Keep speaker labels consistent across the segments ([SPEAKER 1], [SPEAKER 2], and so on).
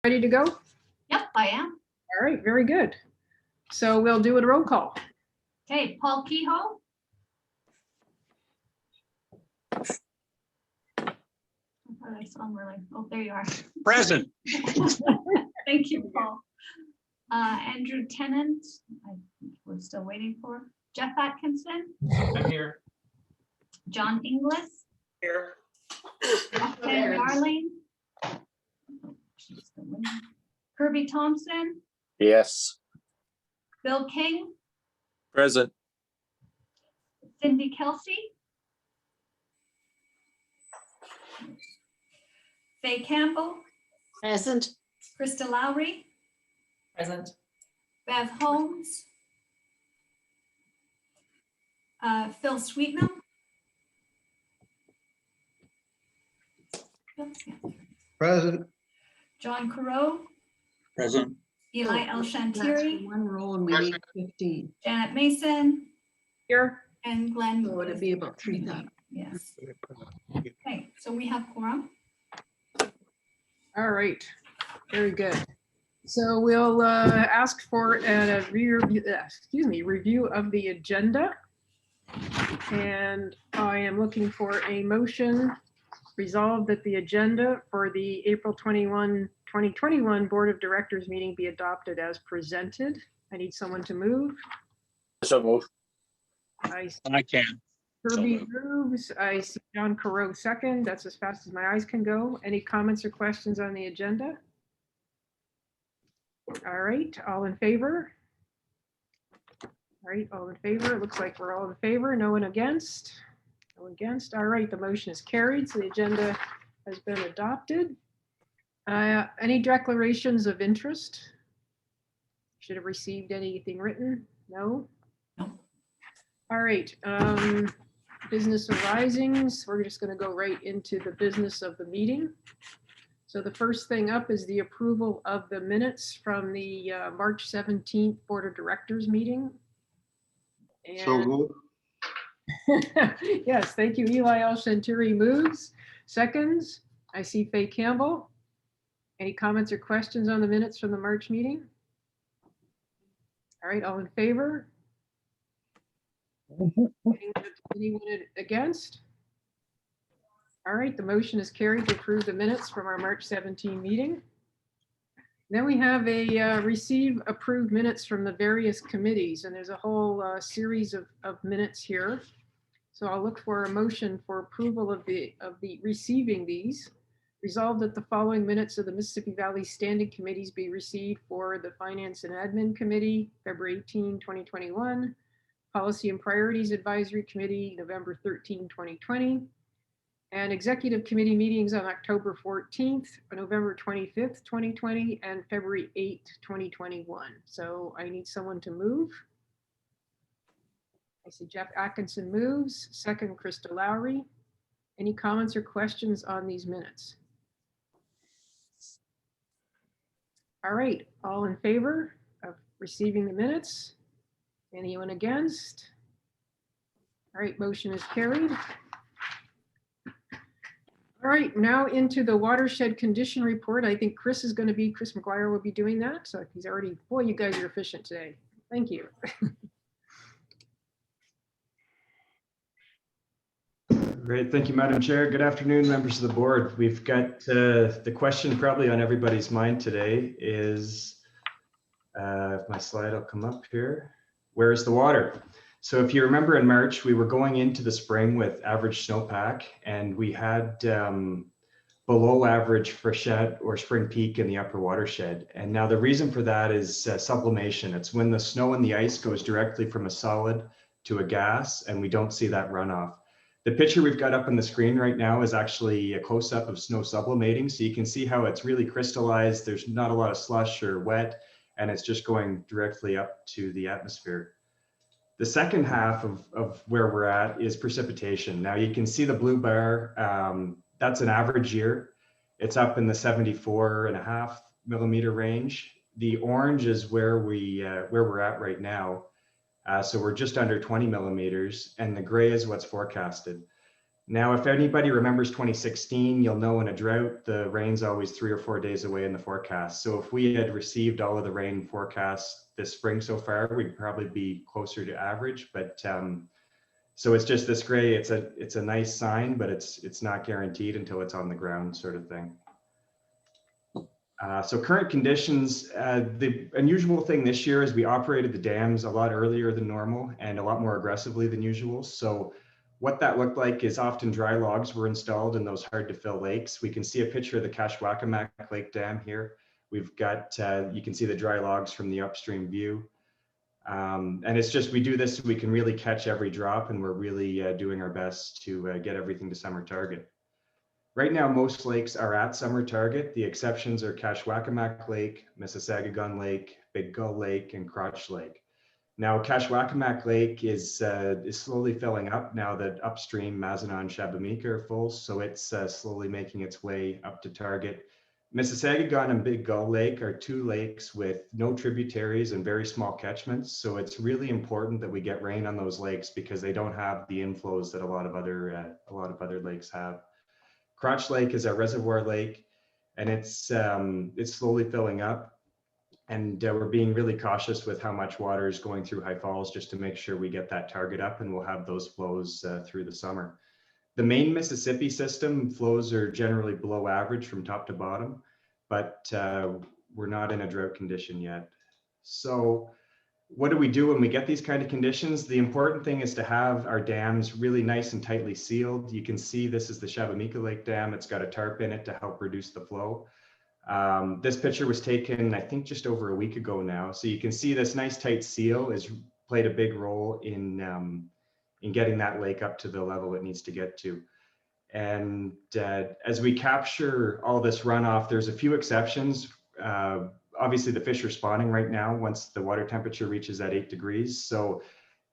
[SPEAKER 1] Ready to go?
[SPEAKER 2] Yep, I am.
[SPEAKER 1] All right, very good. So we'll do a roll call.
[SPEAKER 2] Okay, Paul Kehoe. I thought I saw him really. Oh, there you are.
[SPEAKER 3] Present.
[SPEAKER 2] Thank you, Paul. Andrew Tennant, we're still waiting for. Jeff Atkinson,
[SPEAKER 3] I'm here.
[SPEAKER 2] John Inglis,
[SPEAKER 3] Here.
[SPEAKER 2] Roxanne Darling. She's still waiting. Kirby Thompson,
[SPEAKER 3] Yes.
[SPEAKER 2] Bill King,
[SPEAKER 3] Present.
[SPEAKER 2] Cindy Kelsey, Faye Campbell,
[SPEAKER 4] Present.
[SPEAKER 2] Krista Lowry,
[SPEAKER 4] Present.
[SPEAKER 2] Bev Holmes, Phil Sweetnam,
[SPEAKER 5] Present.
[SPEAKER 2] John Corot,
[SPEAKER 3] Present.
[SPEAKER 2] Eli El Shantiri,
[SPEAKER 4] One roll and we need 15.
[SPEAKER 2] Janet Mason,
[SPEAKER 1] Here.
[SPEAKER 2] and Glenn.
[SPEAKER 4] So it'd be about 3,000.
[SPEAKER 2] Yes. Okay, so we have quorum.
[SPEAKER 1] All right, very good. So we'll ask for a review of the agenda. And I am looking for a motion resolved that the agenda for the April 21, 2021 Board of Directors meeting be adopted as presented. I need someone to move.
[SPEAKER 3] So move.
[SPEAKER 1] I see
[SPEAKER 3] I can.
[SPEAKER 1] Kirby
[SPEAKER 3] So
[SPEAKER 1] moves. I see John Corot second. That's as fast as my eyes can go. Any comments or questions on the agenda? All right, all in favor? All right, all in favor. It looks like we're all in favor. No one against? No one against. All right, the motion is carried. So the agenda has been adopted. Any declarations of interest? Should have received anything written? No?
[SPEAKER 2] No.
[SPEAKER 1] All right, business arisings. We're just going to go right into the business of the meeting. So the first thing up is the approval of the minutes from the March 17th Board of Directors meeting.
[SPEAKER 5] So
[SPEAKER 1] And
[SPEAKER 5] moved.
[SPEAKER 1] yes, thank you. Eli El Shantiri moves. Seconds. I see Faye Campbell. Any comments or questions on the minutes from the March meeting? All right, all in favor? Anyone against? All right, the motion is carried to approve the minutes from our March 17 meeting. Then we have a receive approved minutes from the various committees, and there's a whole series of minutes here. So I'll look for a motion for approval of the receiving these. Resolved that the following minutes of the Mississippi Valley Standing Committees be received for the Finance and Admin Committee, February 18, 2021, Policy and Priorities Advisory Committee, November 13, 2020, and Executive Committee meetings on October 14th, November 25th, 2020, and February 8th, 2021. So I need someone to move. I see Jeff Atkinson moves. Second, Krista Lowry. Any comments or questions on these minutes? All right, all in favor of receiving the minutes? Anyone against? All right, motion is carried. All right, now into the watershed condition report. I think Chris McGuire will be doing that. So he's already, boy, you guys are efficient today. Thank you.
[SPEAKER 6] Great, thank you, Madam Chair. Good afternoon, members of the board. We've got the question probably on everybody's mind today is, if my slide will come up here, where's the water? So if you remember in March, we were going into the spring with average snowpack, and we had below average freshet or spring peak in the upper watershed. And now the reason for that is sublimation. It's when the snow and the ice goes directly from a solid to a gas, and we don't see that runoff. The picture we've got up on the screen right now is actually a close-up of snow sublimating. So you can see how it's really crystallized. There's not a lot of slush or wet, and it's just going directly up to the atmosphere. The second half of where we're at is precipitation. Now you can see the blue bar, that's an average year. It's up in the 74.5 millimeter range. The orange is where we're at right now. So we're just under 20 millimeters, and the gray is what's forecasted. Now, if anybody remembers 2016, you'll know in a drought, the rain's always 3 or 4 days away in the forecast. So if we had received all of the rain forecasts this spring so far, we'd probably be closer to average. But so it's just this gray. It's a nice sign, but it's not guaranteed until it's on the ground, sort of thing. So current conditions, the unusual thing this year is we operated the dams a lot earlier than normal and a lot more aggressively than usual. So what that looked like is often dry logs were installed in those hard to fill lakes. We can see a picture of the Kashwakamak Lake Dam here. We've got, you can see the dry logs from the upstream view. And it's just, we do this so we can really catch every drop, and we're really doing our best to get everything to summer target. Right now, most lakes are at summer target. The exceptions are Kashwakamak Lake, Mississauga Lake, Big Gull Lake, and Crotch Lake. Now, Kashwakamak Lake is slowly filling up now that upstream Mazenah and Shabamika are full, so it's slowly making its way up to target. Mississauga and Big Gull Lake are 2 lakes with no tributaries and very small catchments, so it's really important that we get rain on those lakes because they don't have the inflows that a lot of other lakes have. Crotch Lake is a reservoir lake, and it's slowly filling up. And we're being really cautious with how much water is going through High Falls just to make sure we get that target up, and we'll have those flows through the summer. The main Mississippi system flows are generally below average from top to bottom, but we're not in a drought condition yet. So what do we do when we get these kind of conditions? The important thing is to have our dams really nice and tightly sealed. You can see this is the Shabamika Lake Dam. It's got a tarp in it to help reduce the flow. This picture was taken, I think, just over a week ago now. So you can see this nice tight seal has played a big role in getting that lake up to the level it needs to get to. And as we capture all this runoff, there's a few exceptions. Obviously, the fish are spawning right now once the water temperature reaches that 8 degrees. So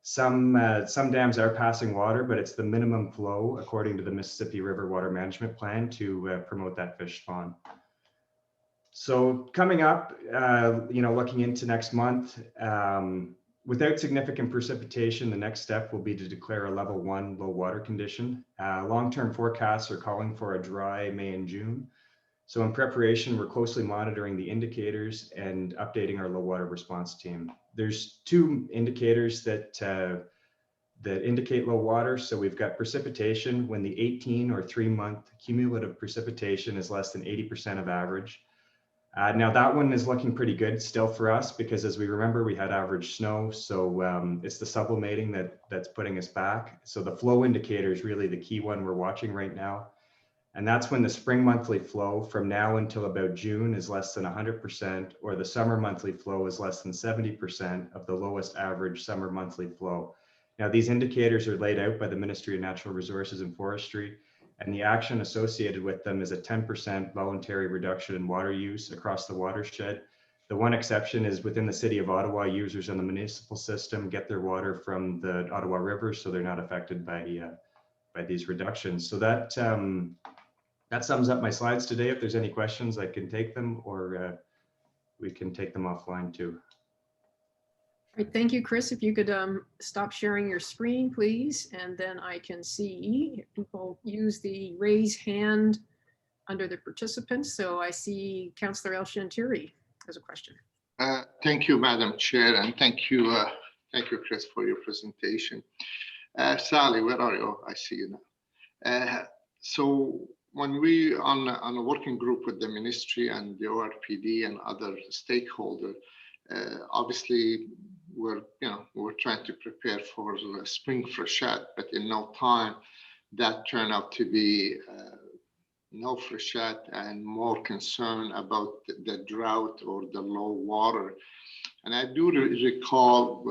[SPEAKER 6] some dams are passing water, but it's the minimum flow according to the Mississippi River Water Management Plan to promote that fish spawn. So coming up, looking into next month, without significant precipitation, the next step will be to declare a level 1 low water condition. Long-term forecasts are calling for a dry May and June. So in preparation, we're closely monitoring the indicators and updating our low water response team. There's 2 indicators that indicate low water. So we've got precipitation when the 18 or 3-month cumulative precipitation is less than 80% of average. Now that one is looking pretty good still for us because, as we remember, we had average snow. So it's the sublimating that's putting us back. So the flow indicator is really the key one we're watching right now. And that's when the spring monthly flow from now until about June is less than 100%, or the summer monthly flow is less than 70% of the lowest average summer monthly flow. Now, these indicators are laid out by the Ministry of Natural Resources and Forestry, and the action associated with them is a 10% voluntary reduction in water use across the watershed. The one exception is within the city of Ottawa, users on the municipal system get their water from the Ottawa River, so they're not affected by these reductions. So that sums up my slides today. If there's any questions, I can take them, or we can take them offline too.
[SPEAKER 1] All right, thank you, Chris. If you could stop sharing your screen, please, and then I can see if people use the raise hand under the participants. So I see Councillor El-Shanturi has a question.
[SPEAKER 5] Thank you, Madam Chair, and thank you, Chris, for your presentation. Sally, where are you? I see you now. So when we on a working group with the ministry and the ORPD and other stakeholders, obviously we're trying to prepare for spring freshet, but in no time that turned out to be no freshet and more concern about the drought or the low water. And I do recall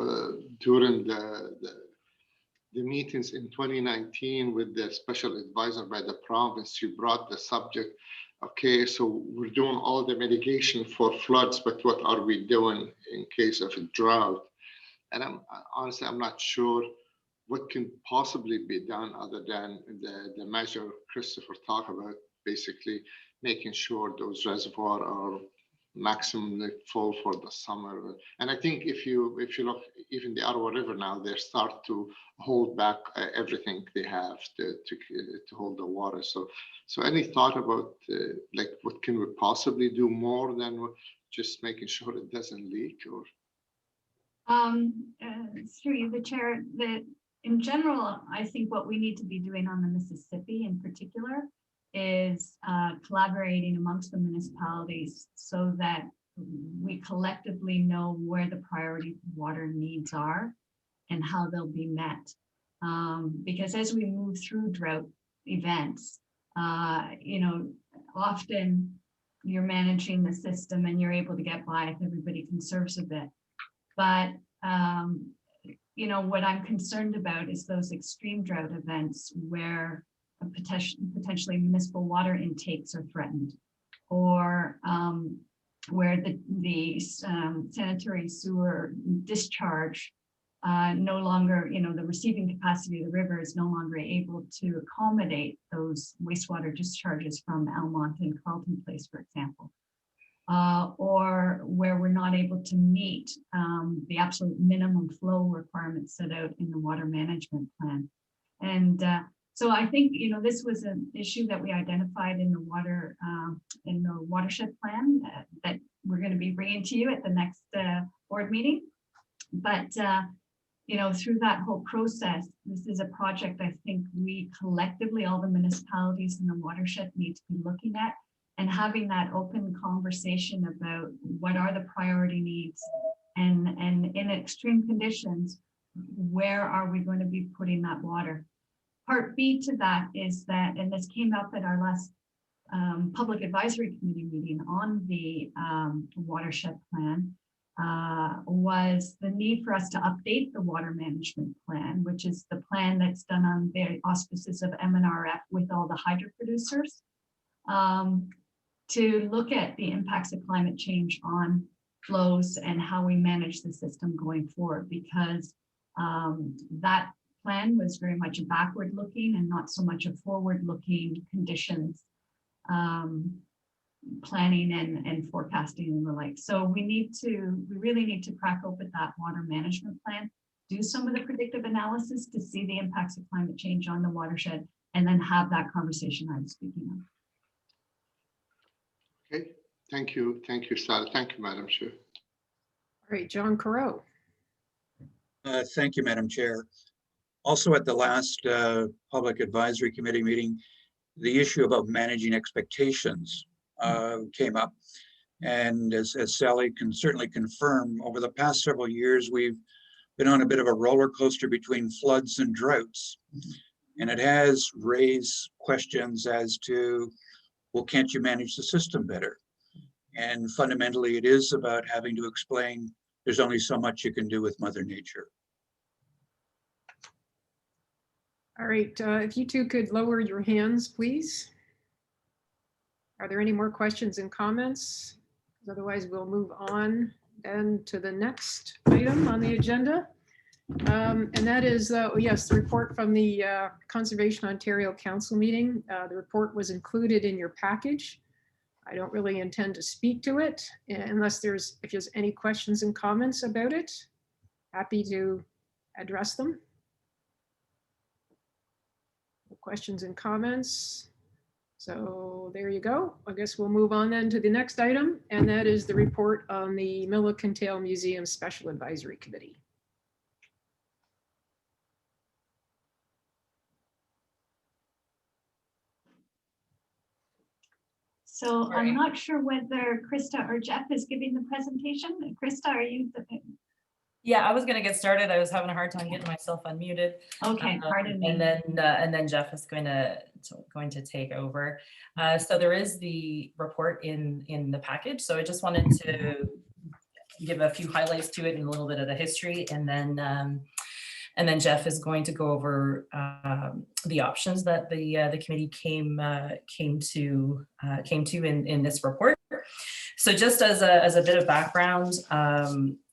[SPEAKER 5] during the meetings in 2019 with the special advisor by the province, you brought the subject, okay, so we're doing all the mitigation for floods, but what are we doing in case of a drought? And honestly, I'm not sure what can possibly be done other than the measure Christopher talked about, basically making sure those reservoirs are maximum fall for the summer. And I think if you look, even the Ottawa River now, they start to hold back everything they have to hold the water. So any thought about like what can we possibly do more than just making sure it doesn't leak? Or
[SPEAKER 2] Through you, the chair, that in general, I think what we need to be doing on the Mississippi in particular is collaborating amongst the municipalities so that we collectively know where the priority water needs are and how they'll be met. Because as we move through drought events, often you're managing the system and you're able to get by if everybody conserves a bit. But what I'm concerned about is those extreme drought events where potentially municipal water intakes are threatened, or where the sanitary sewer discharge no longer, the receiving capacity of the river is no longer able to accommodate those wastewater discharges from Almont and Carleton Place, for example. Or where we're not able to meet the absolute minimum flow requirements set out in the water management plan. And so I think, this was an issue that we identified in the watershed plan that we're going to be bringing to you at the next board meeting. But, through that whole process, this is a project I think we collectively, all the municipalities in the watershed, need to be looking at and having that open conversation about what are the priority needs, and in extreme conditions, where are we going to be putting that water? Part B to that is that, and this came up at our last public advisory committee meeting on the watershed plan, was the need for us to update the water management plan, which is the plan that's done on the auspices of MNRF with all the hydro producers, to look at the impacts of climate change on flows and how we manage the system going forward, because that plan was very much backward looking and not so much a forward looking conditions planning and forecasting and the like. So we really need to crack open that water management plan, do some of the predictive analysis to see the impacts of climate change on the watershed, and then have that conversation I was speaking of.
[SPEAKER 5] okay, thank you, Sally. Thank you, Madam Chair.
[SPEAKER 1] All right, John Corot.
[SPEAKER 7] Thank you, Madam Chair. Also at the last Public Advisory Committee meeting, the issue about managing expectations came up. And as Sally can certainly confirm, over the past several years, we've been on a bit of a roller coaster between floods and droughts. And it has raised questions as to, well, can't you manage the system better? And fundamentally, it is about having to explain there's only so much you can do with Mother Nature.
[SPEAKER 1] All right, if you two could lower your hands, please. Are there any more questions and comments? Otherwise, we'll move on then to the next item on the agenda. And that is, yes, the report from the Conservation Ontario Council meeting. The report was included in your package. I don't really intend to speak to it unless if there's any questions and comments about it. Happy to address them. Questions and comments. So there you go. I guess we'll move on then to the next item, and that is the report on the Milliken-Tail Museum Special Advisory Committee.
[SPEAKER 2] So I'm not sure whether Krista or Jeff is giving the presentation. Krista, are you?
[SPEAKER 8] Yeah, I was going to get started. I was having a hard time getting myself unmuted.
[SPEAKER 2] Okay, pardon me.
[SPEAKER 8] And then Jeff is going to take over. So there is the report in the package. So I just wanted to give a few highlights to it and a little bit of the history, and then Jeff is going to go over the options that the committee came to in this report. So just as a bit of background,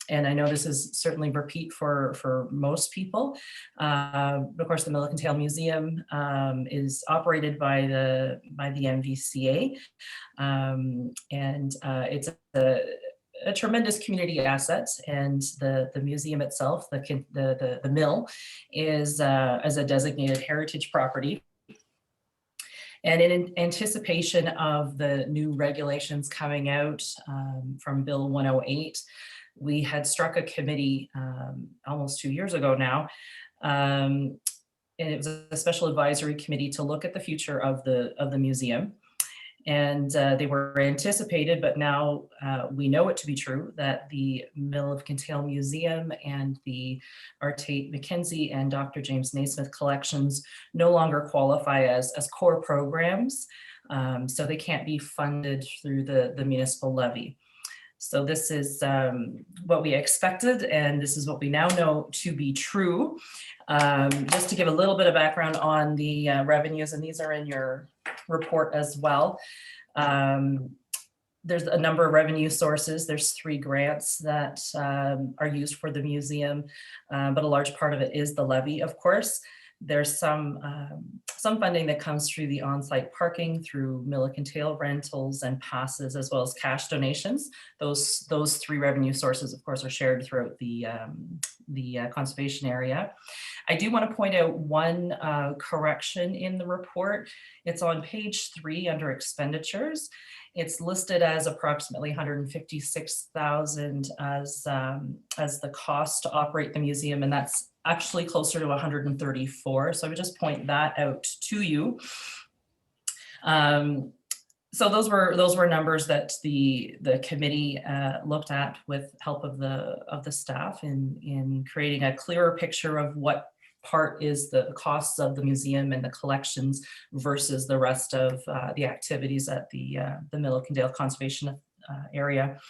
[SPEAKER 8] And I know this is certainly repeat for most people. Of course, the Milliken Museum is operated by the MVCA, and it's a tremendous community asset. And the museum itself, the mill, is as a designated heritage property. And in anticipation of the new regulations coming out from Bill 108, we had struck a committee almost 2 years ago now. And it was a special advisory committee to look at the future of the museum. And they were anticipated, but now we know it to be true that the Mill of Kintail Museum and the R. Tate McKenzie and Dr. James Naismith collections no longer qualify as core programs. So they can't be funded through the municipal levy. So this is what we expected, and this is what we now know to be true. Just to give a little bit of background on the revenues, and these are in your report as well. There's a number of revenue sources. There's 3 grants that are used for the museum, but a large part of it is the levy, of course. There's some funding that comes through the on-site parking, through Milliken Tail rentals and passes, as well as cash donations. Those 3 revenue sources, of course, are shared throughout the conservation area. I do want to point out one correction in the report. It's on page 3 under expenditures. It's listed as approximately 156,000 as the cost to operate the museum, and that's actually closer to 134. So I would just point that out to you. So those were numbers that the committee looked at with help of the staff in creating a clearer picture of what part is the costs of the museum and the collections versus the rest of the activities at the Milliken Conservation area.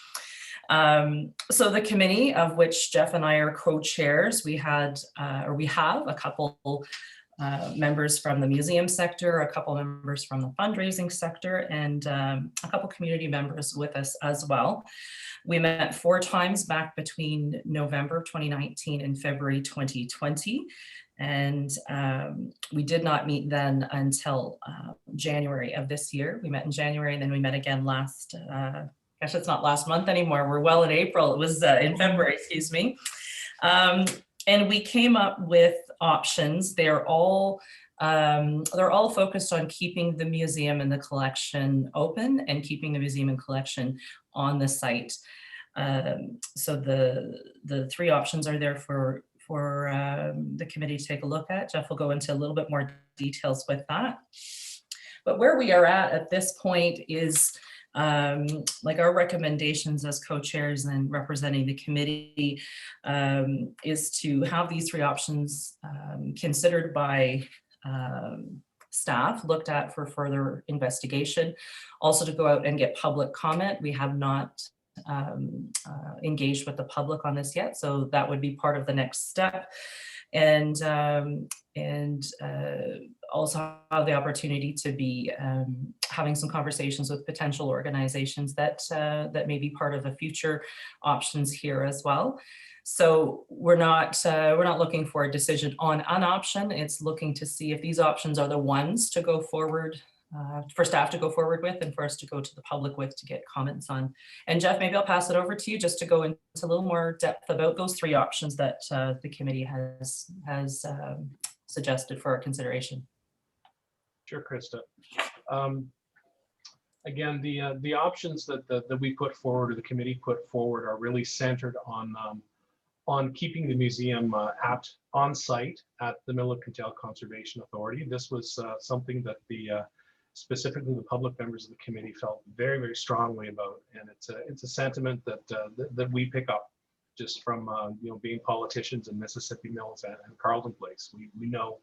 [SPEAKER 8] So the committee, of which Jeff and I are co-chairs, we have a couple members from the museum sector, a couple members from the fundraising sector, and a couple community members with us as well. We met 4 times back between November 2019 and February 2020. And we did not meet then until January of this year. We met in January, and then we met again last, gosh, it's not last month anymore. We're well in April. It was in February, excuse me. And we came up with options. They're all focused on keeping the museum and the collection open and keeping the museum and collection on the site. So the 3 options are there for the committee to take a look at. Jeff will go into a little bit more details with that. But where we are at this point is like our recommendations as co-chairs and representing the committee is to have these 3 options considered by staff, looked at for further investigation, also to go out and get public comment. We have not engaged with the public on this yet, so that would be part of the next step. And also have the opportunity to be having some conversations with potential organizations that may be part of the future options here as well. So we're not looking for a decision on an option. It's looking to see if these options are the ones to go forward, for staff to go forward with, and for us to go to the public with to get comments on. And Jeff, maybe I'll pass it over to you just to go into a little more depth about those 3 options that the committee has suggested for our consideration.
[SPEAKER 9] Sure, Krista. Again, the options that we put forward, or the committee put forward, are really centered on keeping the museum on site at the Milliken Conservation Authority. This was something that specifically the public members of the committee felt very, very strongly about, and it's a sentiment that we pick up just from being politicians in Mississippi Mills and Carleton Place. We know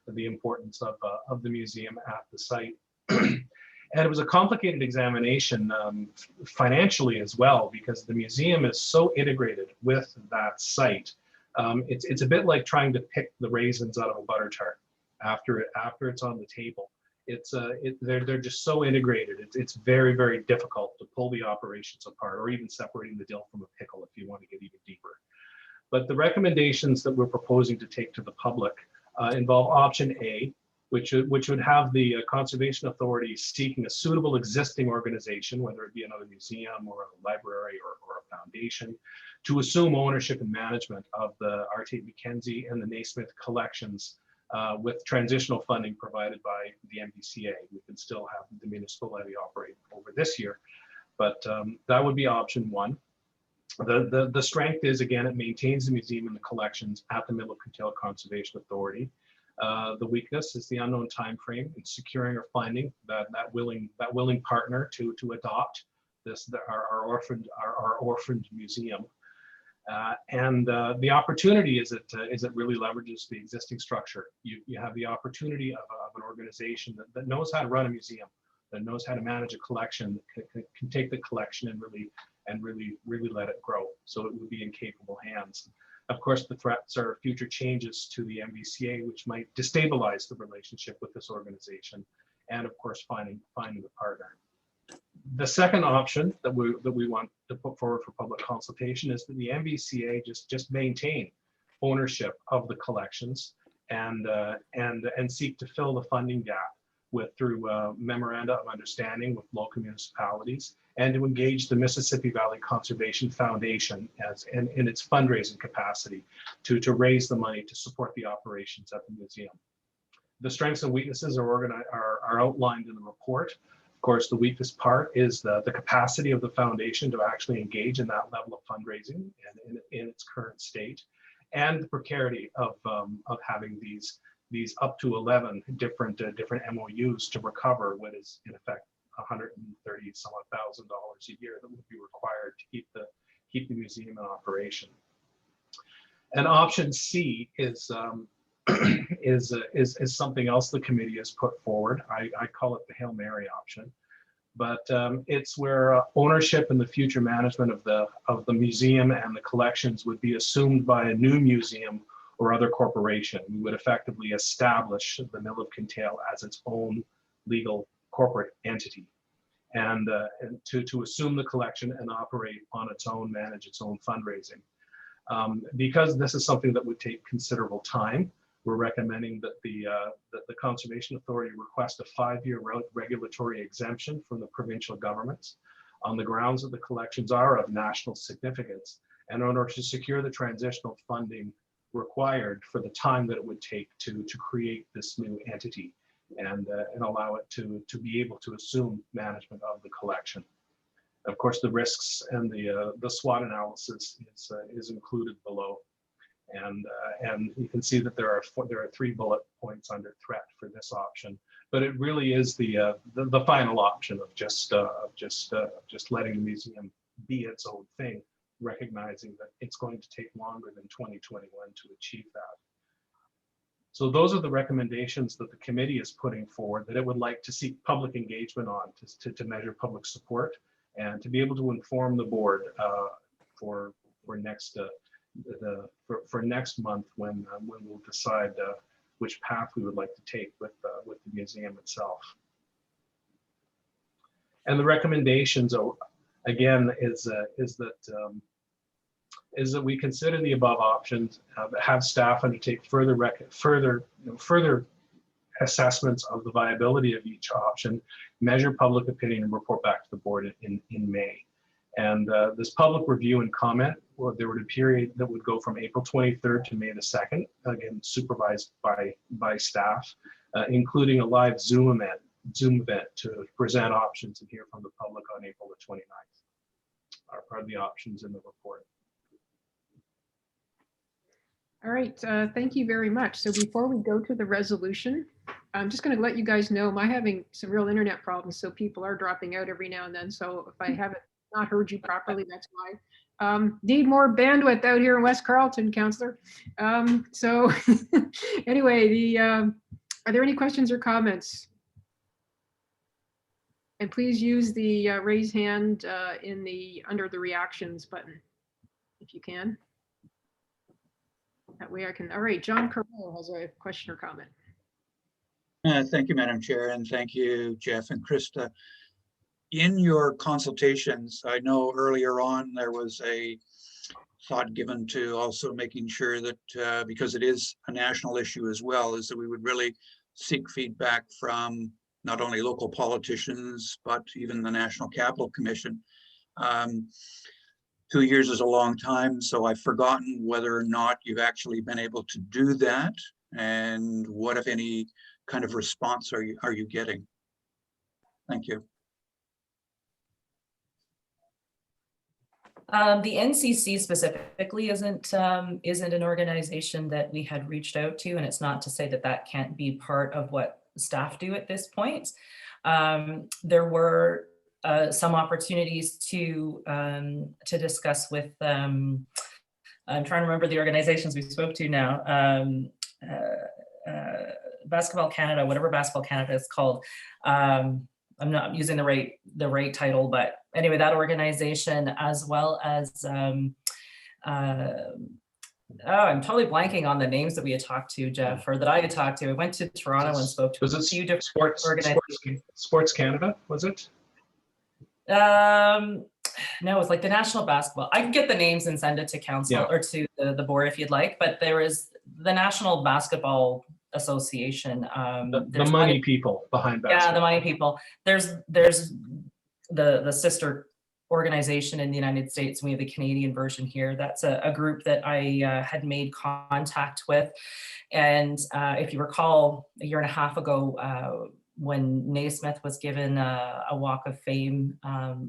[SPEAKER 9] the importance of the museum at the site. And it was a complicated examination financially as well, because the museum is so integrated with that site. It's a bit like trying to pick the raisins out of a butter tart after it's on the table. They're just so integrated. It's very, very difficult to pull the operations apart, or even separating the dill from a pickle, if you want to get even deeper. But the recommendations that we're proposing to take to the public involve option A, which would have the Conservation Authority seeking a suitable existing organization, whether it be another museum or a library or a foundation, to assume ownership and management of the Art Mackenzie and the Naismith collections with transitional funding provided by the MVCA. We can still have the municipal levy operate over this year, but that would be option one. The strength is, again, it maintains the museum and the collections at the Middle of Kintail Conservation Authority. The weakness is the unknown time frame in securing or finding that willing partner to adopt our orphaned museum. And the opportunity is it really leverages the existing structure. You have the opportunity of an organization that knows how to run a museum, that knows how to manage a collection, that can take the collection and really let it grow. So it would be in capable hands. Of course, the threats are future changes to the MVCA, which might destabilize the relationship with this organization, and of course, finding the partner. The second option that we want to put forward for public consultation is that the MVCA just maintain ownership of the collections and seek to fill the funding gap through memoranda of understanding with local municipalities, and to engage the Mississippi Valley Conservation Foundation in its fundraising capacity to raise the money to support the operations at the museum. The strengths and weaknesses are outlined in the report. Of course, the weakest part is the capacity of the foundation to actually engage in that level of fundraising and in its current state, and the precarity of having these up to 11 different MOUs to recover what is in effect $130,000 a year that would be required to keep the museum in operation. And option C is something else the committee has put forward. I call it the Hail Mary option, but it's where ownership and the future management of the museum and the collections would be assumed by a new museum or other corporation. We would effectively establish the Mill of Kintail as its own legal corporate entity, and to assume the collection and operate on its own, manage its own fundraising. Because this is something that would take considerable time, we're recommending that the Conservation Authority request a 5-year regulatory exemption from the provincial governments on the grounds that the collections are of national significance, and in order to secure the transitional funding required for the time that it would take to create this new entity and allow it to be able to assume management of the collection. Of course, the risks and the SWOT analysis is included below, and you can see that there are 3 bullet points under threat for this option. But it really is the final option of just letting the museum be its own thing, recognizing that it's going to take longer than 2021 to achieve that. So those are the recommendations that the committee is putting forward that it would like to seek public engagement on to measure public support and to be able to inform the board for next month when we'll decide which path we would like to take with the museum itself. And the recommendations, again, is that we consider the above options, have staff undertake further assessments of the viability of each option, measure public opinion, and report back to the board in May. And this public review and comment, well, there would be a period that would go from April 23rd to May the 2nd, again, supervised by staff, including a live Zoom event to present options and hear from the public on April the 29th. Are part of the options in the report.
[SPEAKER 1] All right, thank you very much. So before we go to the resolution, I'm just going to let you guys know I'm having some real internet problems, so people are dropping out every now and then. So if I haven't not heard you properly, that's why. Need more bandwidth out here in West Carleton, Councillor. So anyway, are there any questions or comments? And please use the raise hand under the reactions button, if you can. That way I can. All right, John Carrillo has a question or comment.
[SPEAKER 7] Thank you, Madam Chair, and thank you, Jeff and Krista. in your consultations, I know earlier on there was a thought given to also making sure that, because it is a national issue as well, is that we would really seek feedback from not only local politicians, but even the National Capital Commission. 2 years is a long time, so I've forgotten whether or not you've actually been able to do that, and what, if any, kind of response are you getting? Thank you.
[SPEAKER 8] The NCC specifically isn't an organization that we had reached out to, and it's not to say that that can't be part of what staff do at this point. There were some opportunities to discuss with, I'm trying to remember the organizations we spoke to now. Basketball Canada, whatever Basketball Canada is called. I'm not using the right title, but anyway, that organization, as well as I'm totally blanking on the names that we had talked to, Jeff, or that I had talked to. I went to Toronto and spoke to
[SPEAKER 9] Was
[SPEAKER 8] a
[SPEAKER 9] it
[SPEAKER 8] few different
[SPEAKER 9] Sports, Sports Canada, was it?
[SPEAKER 8] No, it was like the National Basketball. I can get the names and send it to council
[SPEAKER 9] Yeah.
[SPEAKER 8] or to the board if you'd like, but there is the National Basketball Association.
[SPEAKER 9] The
[SPEAKER 8] There's
[SPEAKER 9] money people behind
[SPEAKER 8] Yeah, the
[SPEAKER 9] basketball.
[SPEAKER 8] money people. There's the sister organization in the United States, and we have the Canadian version here. That's a group that I had made contact with. And if you recall, a year and a half ago, when Naismith was given a Walk of Fame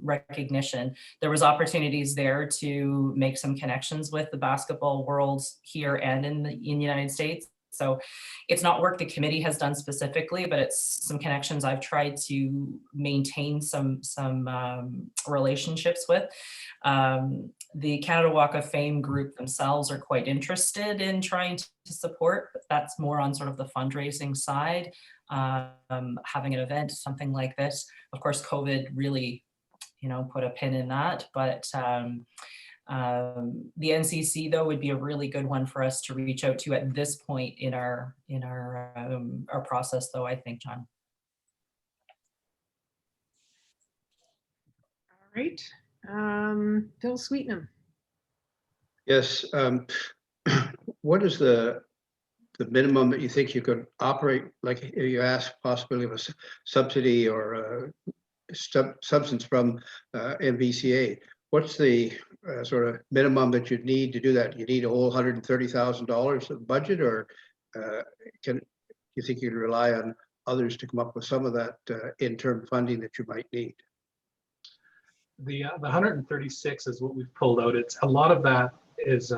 [SPEAKER 8] recognition, there was opportunities there to make some connections with the basketball world here and in the United States. So it's not work the committee has done specifically, but it's some connections I've tried to maintain some relationships with. The Canada Walk of Fame group themselves are quite interested in trying to support, but that's more on sort of the fundraising side. Having an event, something like this. Of course, COVID really, put a pin in that, but the NCC though would be a really good one for us to reach out to at this point in our process though, I think, John.
[SPEAKER 1] All right. Phil Sweetnam.
[SPEAKER 10] Yes. What is the minimum that you think you could operate? Like you asked, possibility of a subsidy or substance from MVCA. What's the sort of minimum that you'd need to do that? You need a whole $130,000 of budget, or can you think you'd rely on others to come up with some of that interim funding that you might need?
[SPEAKER 9] The 136 is what we've pulled out. It's a lot of that is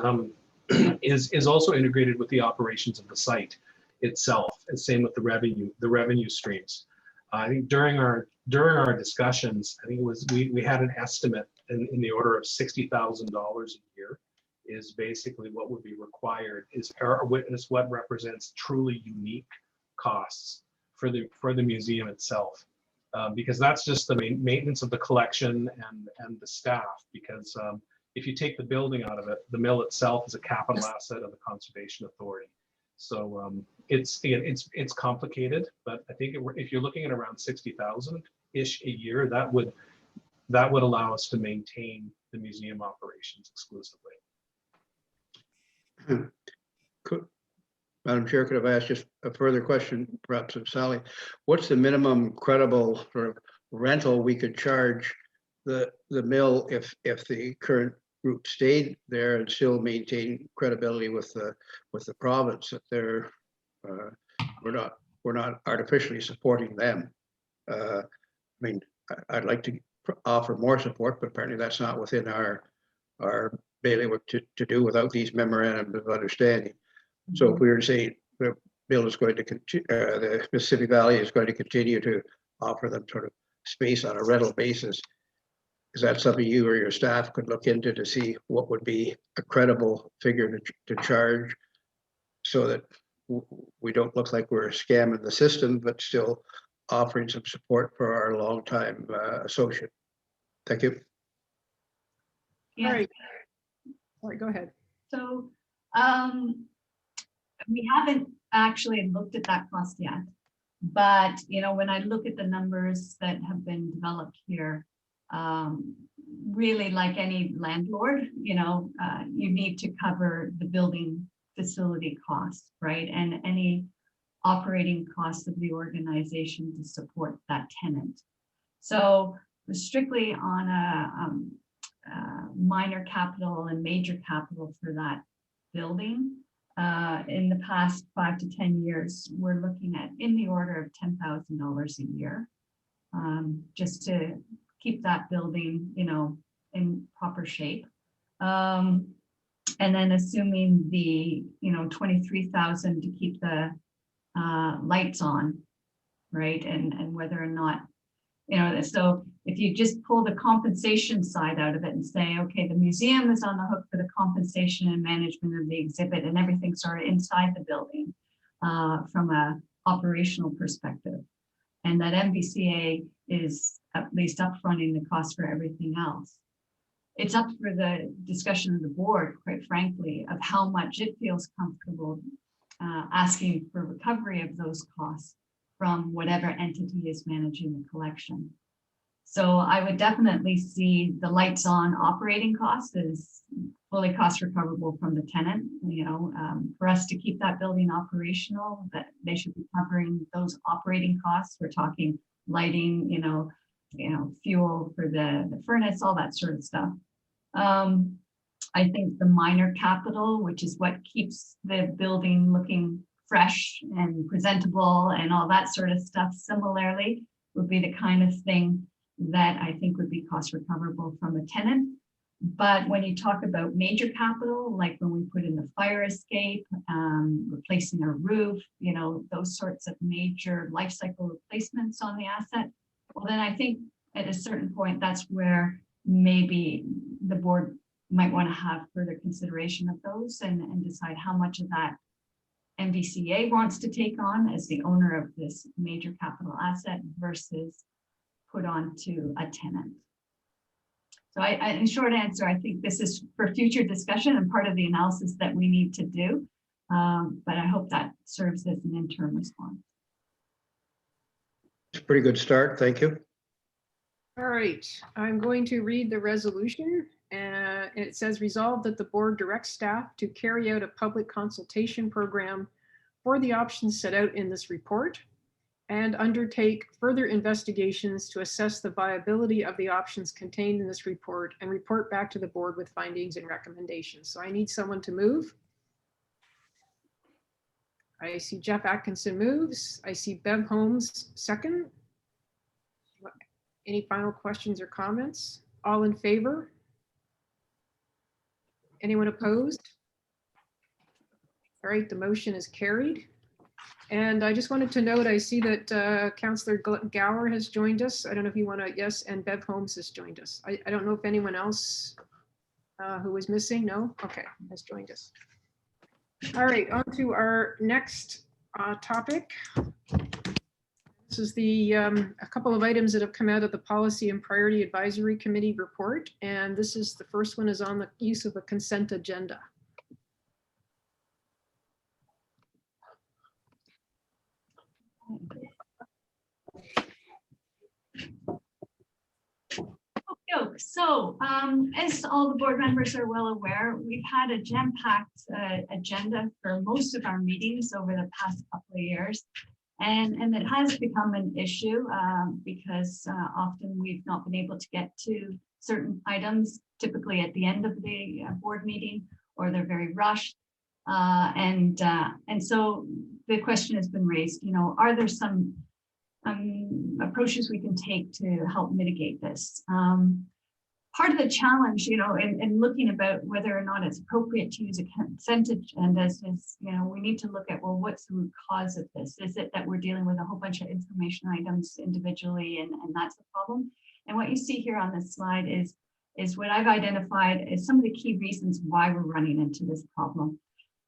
[SPEAKER 9] also integrated with the operations of the site itself, and same with the revenue streams. I think during our discussions, I think it was we had an estimate in the order of $60,000 a year is basically what would be required, is what represents truly unique costs for the museum itself, because that's just the maintenance of the collection and the staff. Because if you take the building out of it, the mill itself is a capital asset of the Conservation Authority. So it's complicated, but I think if you're looking at around 60,000-ish a year, that would allow us to maintain the museum operations exclusively.
[SPEAKER 10] Madam Chair, could I ask just a further question, perhaps of Sally? What's the minimum credible sort of rental we could charge the mill if the current group stayed there and still maintain credibility with the province, that they're we're not artificially supporting them? I mean, I'd like to offer more support, but apparently that's not within our bailiwick to do without these memorandums of understanding. So if we were to say the bill is going to continue, the Mississippi Valley is going to continue to offer them sort of space on a rental basis, is that something you or your staff could look into to see what would be a credible figure to charge, so that we don't look like we're scamming the system, but still offering some support for our longtime associate? Thank you.
[SPEAKER 1] All right. All right, go ahead.
[SPEAKER 2] So we haven't actually looked at that cost yet. But, you know, when I look at the numbers that have been developed here, really like any landlord, you know, you need to cover the building facility costs, right? And any operating costs of the organization to support that tenant. So strictly on a minor capital and major capital for that building, in the past 5 to 10 years, we're looking at in the order of $10,000 a year, just to keep that building, you know, in proper shape. And then assuming the, you know, 23,000 to keep the lights on, right? And whether or not, you know, so if you just pull the compensation side out of it and say, okay, the museum is on the hook for the compensation and management of the exhibit and everything sort of inside the building from a operational perspective. And that MVCA is at least upfronting the cost for everything else. It's up for the discussion of the board, quite frankly, of how much it feels comfortable asking for recovery of those costs from whatever entity is managing the collection. So I would definitely see the lights on operating costs as fully cost recoverable from the tenant. You know, for us to keep that building operational, that they should be covering those operating costs. We're talking lighting, you know, fuel for the furnace, all that sort of stuff. I think the minor capital, which is what keeps the building looking fresh and presentable and all that sort of stuff, similarly, would be the kind of thing that I think would be cost recoverable from a tenant. But when you talk about major capital, like when we put in the fire escape, replacing a roof, you know, those sorts of major life cycle replacements on the asset, well, then I think at a certain point, that's where maybe the board might want to have further consideration of those and decide how much of that MVCA wants to take on as the owner of this major capital asset versus put on to a tenant. So in short answer, I think this is for future discussion and part of the analysis that we need to do. But I hope that serves as an interim response.
[SPEAKER 10] It's a pretty good start. Thank you.
[SPEAKER 1] All right, I'm going to read the resolution. It says resolved that the board directs staff to carry out a public consultation program for the options set out in this report and undertake further investigations to assess the viability of the options contained in this report and report back to the board with findings and recommendations. So I need someone to move. I see Jeff Atkinson moves. I see Bev Holmes second. Any final questions or comments? All in favor? Anyone opposed? All right, the motion is carried. And I just wanted to note, I see that Councillor Gower has joined us. I don't know if you want to, yes, and Bev Holmes has joined us. I don't know if anyone else who was missing, no? Okay, has joined us. All right, on to our next topic. This is the a couple of items that have come out of the Policy and Priority Advisory Committee report. And this is the first one is on the use of a consent agenda.
[SPEAKER 2] So as all the board members are well aware, we've had a jam-packed agenda for most of our meetings over the past couple of years. And it has become an issue because often we've not been able to get to certain items, typically at the end of the board meeting, or they're very rushed. And so the question has been raised, you know, are there some approaches we can take to help mitigate this? Part of the challenge, you know, in looking about whether or not it's appropriate to use a consent agenda is, you know, we need to look at, well, what's the root cause of this? Is it that we're dealing with a whole bunch of information items individually and that's the problem? And what you see here on this slide is what I've identified as some of the key reasons why we're running into this problem.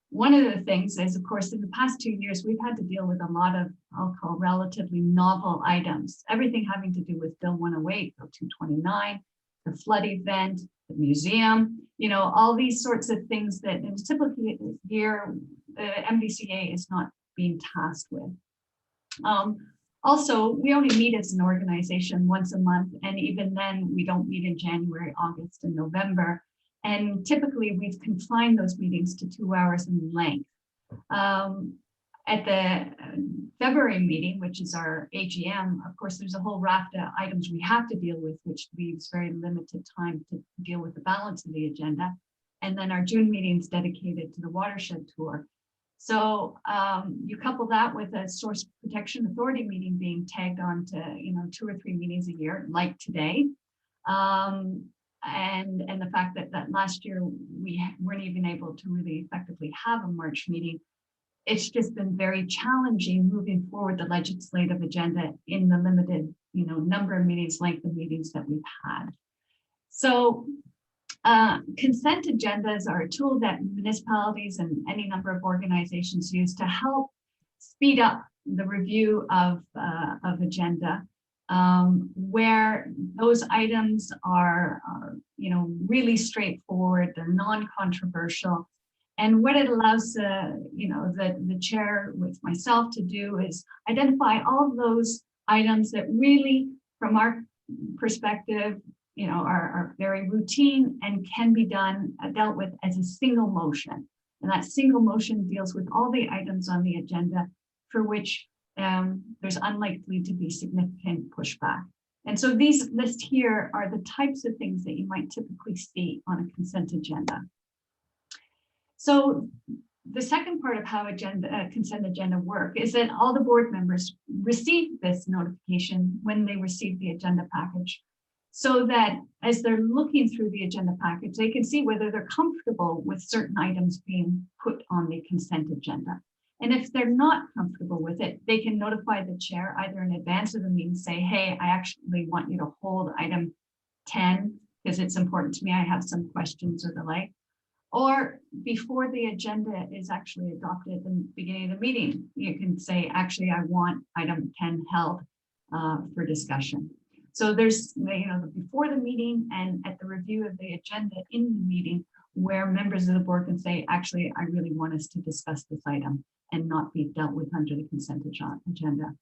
[SPEAKER 2] One of the things is, of course, in the past 2 years, we've had to deal with a lot of, I'll call relatively novel items, everything having to do with Bill 108, Bill 229, the flood event, the museum, you know, all these sorts of things that in a typical year, the MVCA is not being tasked with. Also, we only meet as an organization once a month, and even then, we don't meet in January, August, and November. And typically, we've confined those meetings to 2 hours in length. At the February meeting, which is our AGM, of course, there's a whole raft of items we have to deal with, which leaves very limited time to deal with the balance of the agenda. And then our June meeting is dedicated to the watershed tour. So you couple that with a Source Protection Authority meeting being tagged on to 2 or 3 meetings a year, like today, and the fact that last year we weren't even able to really effectively have a March meeting. It's just been very challenging moving forward the legislative agenda in the limited number of meetings, length of meetings that we've had. So consent agendas are a tool that municipalities and any number of organizations use to help speed up the review of agenda, where those items are really straightforward, they're non-controversial. And what it allows the chair with myself to do is identify all of those items that really, from our perspective, are very routine and can be dealt with as a single motion. And that single motion deals with all the items on the agenda for which there's unlikely to be significant pushback. And so these lists here are the types of things that you might typically see on a consent agenda. So the second part of how consent agenda work is that all the board members receive this notification when they receive the agenda package, so that as they're looking through the agenda package, they can see whether they're comfortable with certain items being put on the consent agenda. And if they're not comfortable with it, they can notify the chair either in advance of the meeting, say, hey, I actually want you to hold item 10 because it's important to me. I have some questions or the like. Or before the agenda is actually adopted at the beginning of the meeting, you can say, actually, I want item 10 held for discussion. So there's, before the meeting and at the review of the agenda in the meeting, where members of the board can say, actually, I really want us to discuss this item and not be dealt with under the consent agenda.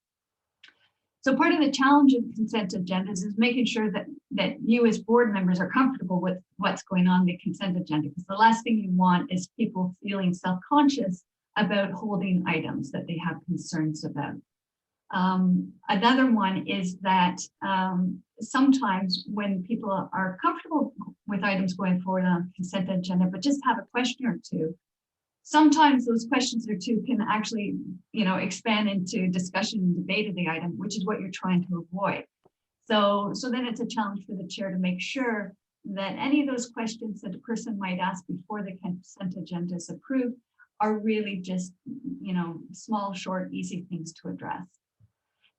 [SPEAKER 2] So part of the challenge of consent agendas is making sure that you as board members are comfortable with what's going on in the consent agenda, because the last thing you want is people feeling self-conscious about holding items that they have concerns about. Another one is that sometimes when people are comfortable with items going forward on consent agenda, but just have a question or two, sometimes those questions or two can actually, expand into discussion and debate of the item, which is what you're trying to avoid. So then it's a challenge for the chair to make sure that any of those questions that a person might ask before the consent agenda is approved are really just, small, short, easy things to address.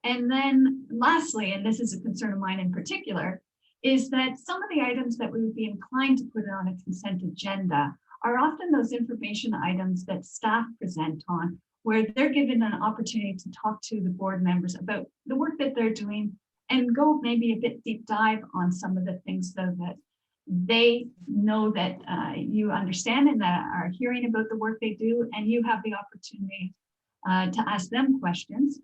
[SPEAKER 2] And then lastly, and this is a concern of mine in particular, is that some of the items that we would be inclined to put on a consent agenda are often those information items that staff present on, where they're given an opportunity to talk to the board members about the work that they're doing and go maybe a bit deep dive on some of the things so that they know that you understand and that are hearing about the work they do, and you have the opportunity to ask them questions.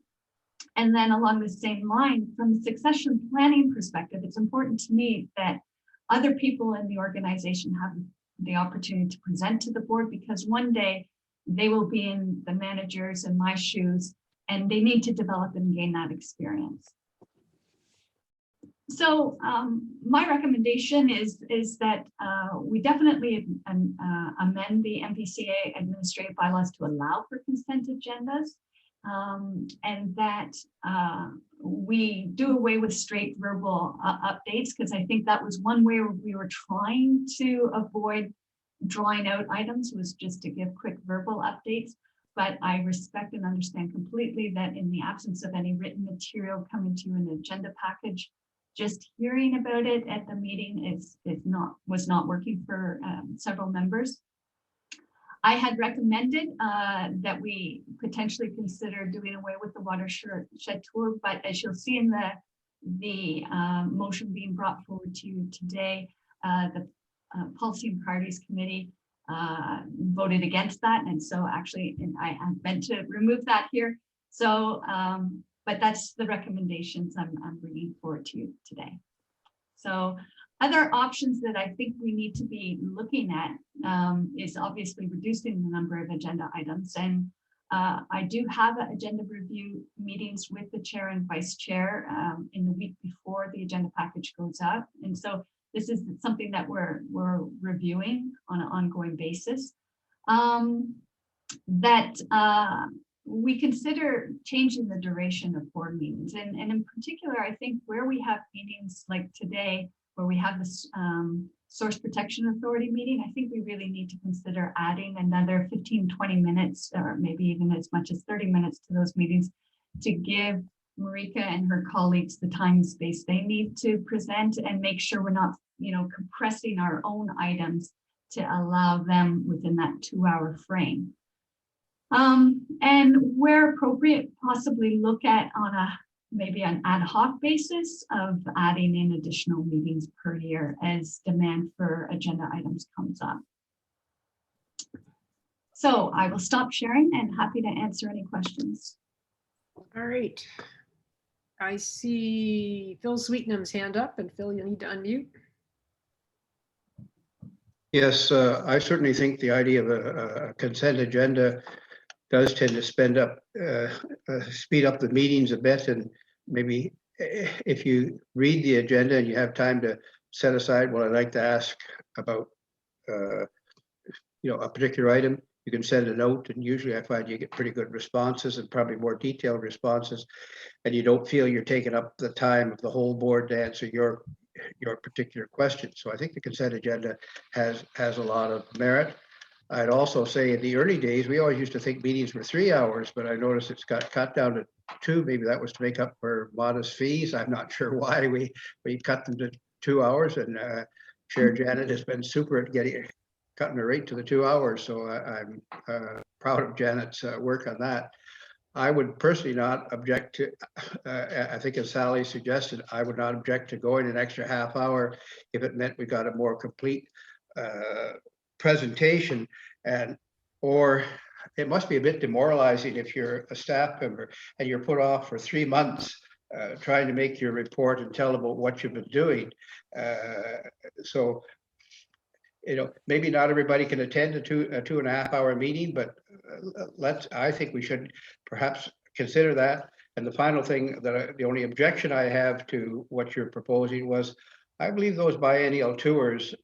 [SPEAKER 2] And then along the same line, from a succession planning perspective, it's important to me that other people in the organization have the opportunity to present to the board, because one day they will be in the managers and my shoes, and they need to develop and gain that experience. So my recommendation is that we definitely amend the MPCA administrative bylaws to allow for consent agendas, and that we do away with straight verbal updates, because I think that was one way we were trying to avoid drawing out items, was just to give quick verbal updates. But I respect and understand completely that in the absence of any written material coming to you in the agenda package, just hearing about it at the meeting was not working for several members. I had recommended that we potentially consider doing away with the watershed tour, but as you'll see in the motion being brought forward to you today, the Policy and Priorities Committee voted against that, and so actually I meant to remove that here. So, but that's the recommendations I'm bringing forward to you today. So other options that I think we need to be looking at is obviously reducing the number of agenda items. And I do have agenda review meetings with the chair and vice chair in the week before the agenda package goes up. And so this is something that we're reviewing on an ongoing basis. We consider changing the duration of board meetings. And in particular, I think where we have meetings like today, where we have this Source Protection Authority meeting, I think we really need to consider adding another 15, 20 minutes, or maybe even as much as 30 minutes to those meetings to give Marika and her colleagues the time and space they need to present and make sure we're not, compressing our own items to allow them within that 2-hour frame. And where appropriate, possibly look at maybe an ad hoc basis of adding in additional meetings per year as demand for agenda items comes up. So I will stop sharing and happy to answer any questions.
[SPEAKER 1] All right. I see Phil Sweetnam's hand up, and Phil, you need to unmute.
[SPEAKER 10] Yes, I certainly think the idea of a consent agenda does tend to speed up the meetings a bit, and maybe if you read the agenda and you have time to set aside what I'd like to ask about, a particular item, you can send a note, and usually I find you get pretty good responses and probably more detailed responses, and you don't feel you're taking up the time of the whole board to answer your particular question. So I think the consent agenda has a lot of merit. I'd also say in the early days, we always used to think meetings were 3 hours, but I noticed it's got cut down to 2. Maybe that was to make up for modest fees. I'm not sure why we cut them to 2 hours, and Chair Janet has been super at cutting her rate to the 2 hours. So I'm proud of Janet's work on that. I would personally not object to, I think as Sally suggested, I would not object to going an extra half hour if it meant we got a more complete presentation, or it must be a bit demoralizing if you're a staff member and you're put off for 3 months trying to make your report and tell about what you've been doing. So, maybe not everybody can attend a 2.5 hour meeting, but I think we should perhaps consider that. And the final thing the only objection I have to what you're proposing was, I believe those biennial tours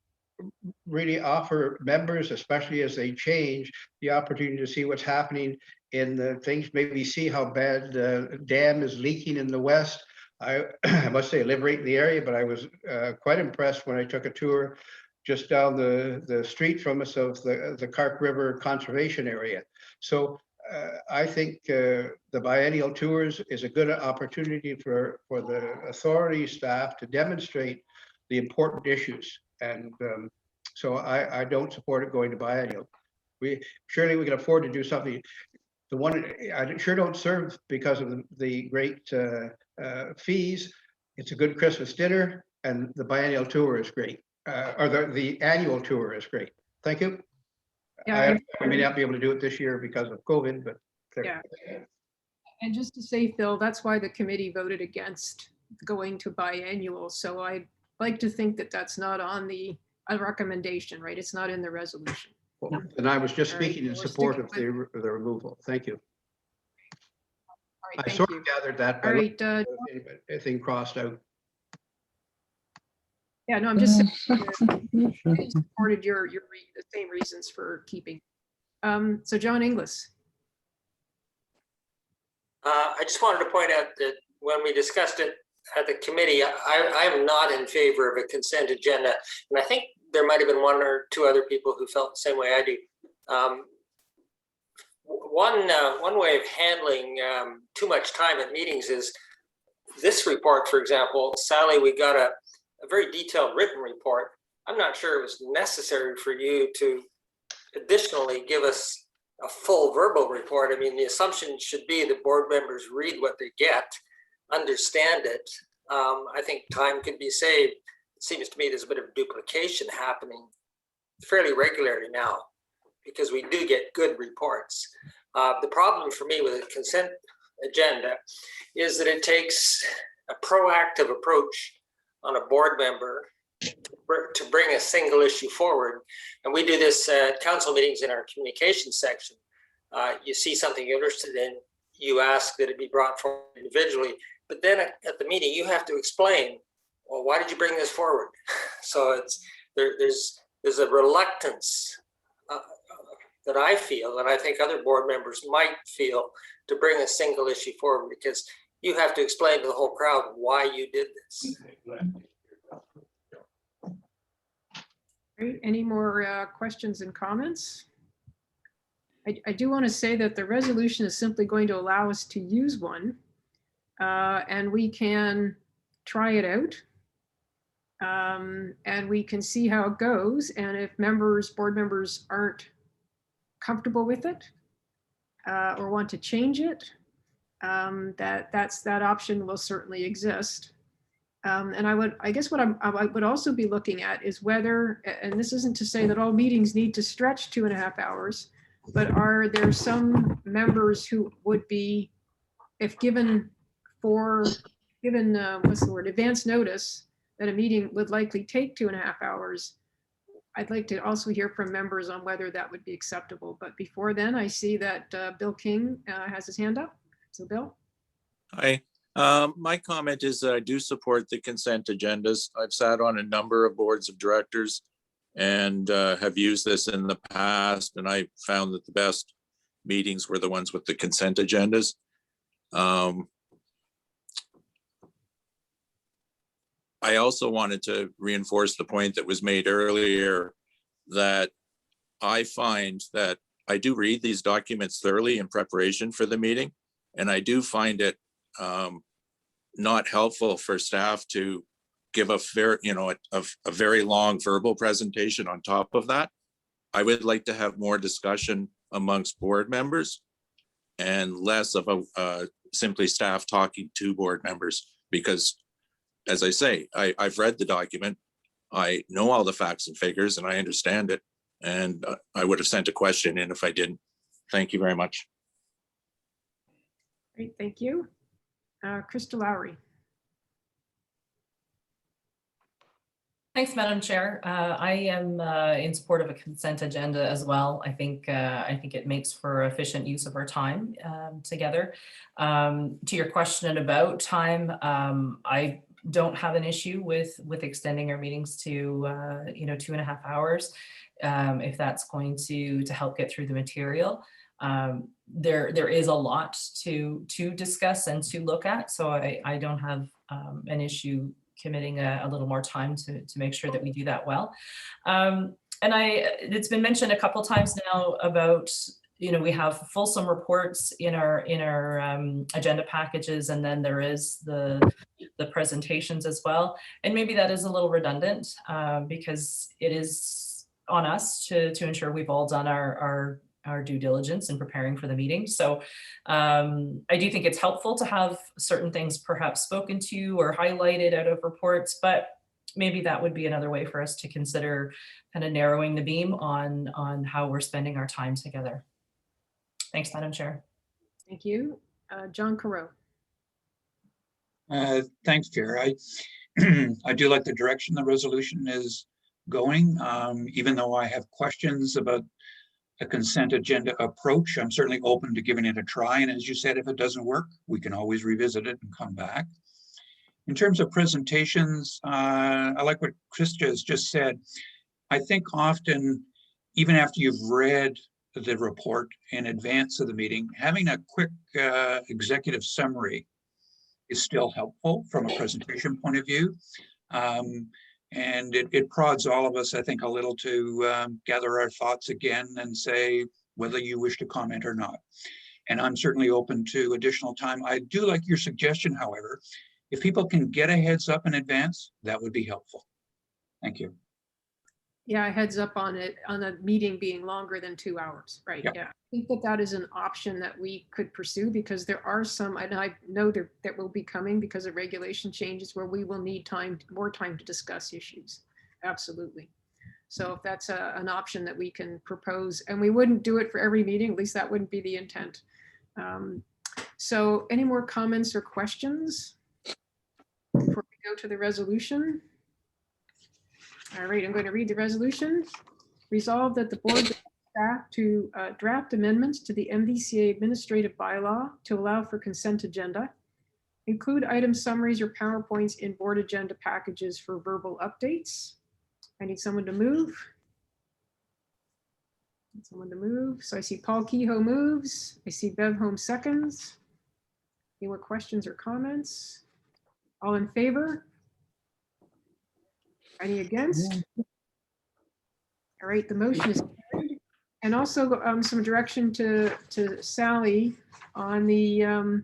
[SPEAKER 10] really offer members, especially as they change, the opportunity to see what's happening in the things, maybe see how bad the dam is leaking in the west. I must say I live right in the area, but I was quite impressed when I took a tour just down the street from us of the Kark River Conservation Area. So I think the biennial tours is a good opportunity for the authority staff to demonstrate the important issues. And so I don't support it going to biennial. Surely we can afford to do something. The one I sure don't serve because of the great fees. It's a good Christmas dinner, and the biennial tour is great. Or the annual tour is great. Thank you.
[SPEAKER 1] Yeah,
[SPEAKER 10] I may not be able to do it this year because of COVID, but
[SPEAKER 1] yeah. And just to say, Phil, that's why the committee voted against going to biannual. So I'd like to think that that's not on the recommendation, right? It's not in the resolution.
[SPEAKER 10] Well, and I was just
[SPEAKER 1] All right,
[SPEAKER 10] speaking in
[SPEAKER 1] we're
[SPEAKER 10] support of
[SPEAKER 1] sticking
[SPEAKER 10] the removal. Thank you.
[SPEAKER 1] All right,
[SPEAKER 10] I
[SPEAKER 1] thank
[SPEAKER 10] sort
[SPEAKER 1] you.
[SPEAKER 10] of gathered that.
[SPEAKER 1] All
[SPEAKER 10] By
[SPEAKER 1] right.
[SPEAKER 10] anything crossed out.
[SPEAKER 1] Yeah, no, I'm just saying, I supported the same reasons for keeping. So John Inglis.
[SPEAKER 11] I just wanted to point out that when we discussed it at the committee, I am not in favor of a consent agenda. And I think there might have been 1 or 2 other people who felt the same way I do. One way of handling too much time at meetings is this report, for example. Sally, we got a very detailed written report. I'm not sure it was necessary for you to additionally give us a full verbal report. I mean, the assumption should be that board members read what they get, understand it. I think time could be saved. It seems to me there's a bit of duplication happening fairly regularly now because we do get good reports. The problem for me with a consent agenda is that it takes a proactive approach on a board member to bring a single issue forward. And we do this at council meetings in our communication section. You see something you're interested in, you ask that it be brought forward individually, but then at the meeting, you have to explain, well, why did you bring this forward? So there's a reluctance that I feel, and I think other board members might feel, to bring a single issue forward, because you have to explain to the whole crowd why you did this.
[SPEAKER 1] Great. Any more questions and comments? I do want to say that the resolution is simply going to allow us to use one, and we can try it out. And we can see how it goes. And if board members aren't comfortable with it or want to change it, that option will certainly exist. And I guess what I would also be looking at is whether, and this isn't to say that all meetings need to stretch 2.5 hours, but are there some members who would be, if given advance notice that a meeting would likely take 2.5 hours, I'd like to also hear from members on whether that would be acceptable. But before then, I see that Bill King has his hand up. So Bill.
[SPEAKER 3] Hi. My comment is that I do support the consent agendas. I've sat on a number of boards of directors and have used this in the past, and I found that the best meetings were the ones with the consent agendas. I also wanted to reinforce the point that was made earlier, that I find that I do read these documents thoroughly in preparation for the meeting, and I do find it not helpful for staff to give a very long verbal presentation on top of that. I would like to have more discussion amongst board members and less of a simply staff talking to board members, because as I say, I've read the document, I know all the facts and figures, and I understand it, and I would have sent a question in if I didn't. Thank you very much.
[SPEAKER 1] Great, thank you. Krista Lowry.
[SPEAKER 8] Thanks, Madam Chair. I am in support of a consent agenda as well. I think it makes for efficient use of our time together. To your question about time, I don't have an issue with extending our meetings to 2.5 hours if that's going to help get through the material. There is a lot to discuss and to look at, so I don't have an issue committing a little more time to make sure that we do that well. And it's been mentioned a couple times now about, we have fulsome reports in our agenda packages, and then there is the presentations as well. And maybe that is a little redundant because it is on us to ensure we've all done our due diligence in preparing for the meeting. So I do think it's helpful to have certain things perhaps spoken to or highlighted out of reports, but maybe that would be another way for us to consider kind of narrowing the beam on how we're spending our time together. Thanks, Madam Chair.
[SPEAKER 1] Thank you. John Carreau.
[SPEAKER 7] Thanks, Chair. I do like the direction the resolution is going, even though I have questions about a consent agenda approach. I'm certainly open to giving it a try. And as you said, if it doesn't work, we can always revisit it and come back. In terms of presentations, I like what Krista has just said. I think often, even after you've read the report in advance of the meeting, having a quick executive summary is still helpful from a presentation point of view. And it prods all of us, I think, a little to gather our thoughts again and say whether you wish to comment or not. And I'm certainly open to additional time. I do like your suggestion, however, if people can get a heads up in advance, that would be helpful. Thank you.
[SPEAKER 1] Yeah, a heads up on it, on a meeting being longer than 2 hours, right?
[SPEAKER 7] Yep.
[SPEAKER 1] Yeah, I think that is an option that we could pursue, because there are some, and I know that will be coming because of regulation changes where we will need more time to discuss issues. Absolutely. So if that's an option that we can propose, and we wouldn't do it for every meeting, at least that wouldn't be the intent. So any more comments or questions before we go to the resolution? All right, I'm going to read the resolution. Resolved that the board staff to draft amendments to the MVCA administrative bylaw to allow for consent agenda. Include item summaries or PowerPoints in board agenda packages for verbal updates. I need someone to move. Someone to move. So I see Paul Kehoe moves. I see Bev Holmes seconds. Any more questions or comments? All in favor? Any against? All right, the motion is carried. And also some direction to Sally on the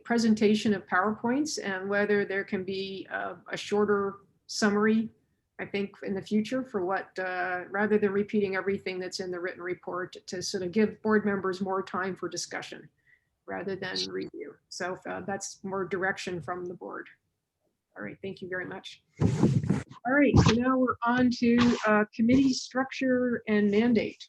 [SPEAKER 1] presentation of PowerPoints and whether there can be a shorter summary, I think, in the future for what, rather than repeating everything that's in the written report, to sort of give board members more time for discussion rather than review. So that's more direction from the board. All right, thank you very much. All right, so now we're on to committee structure and mandate.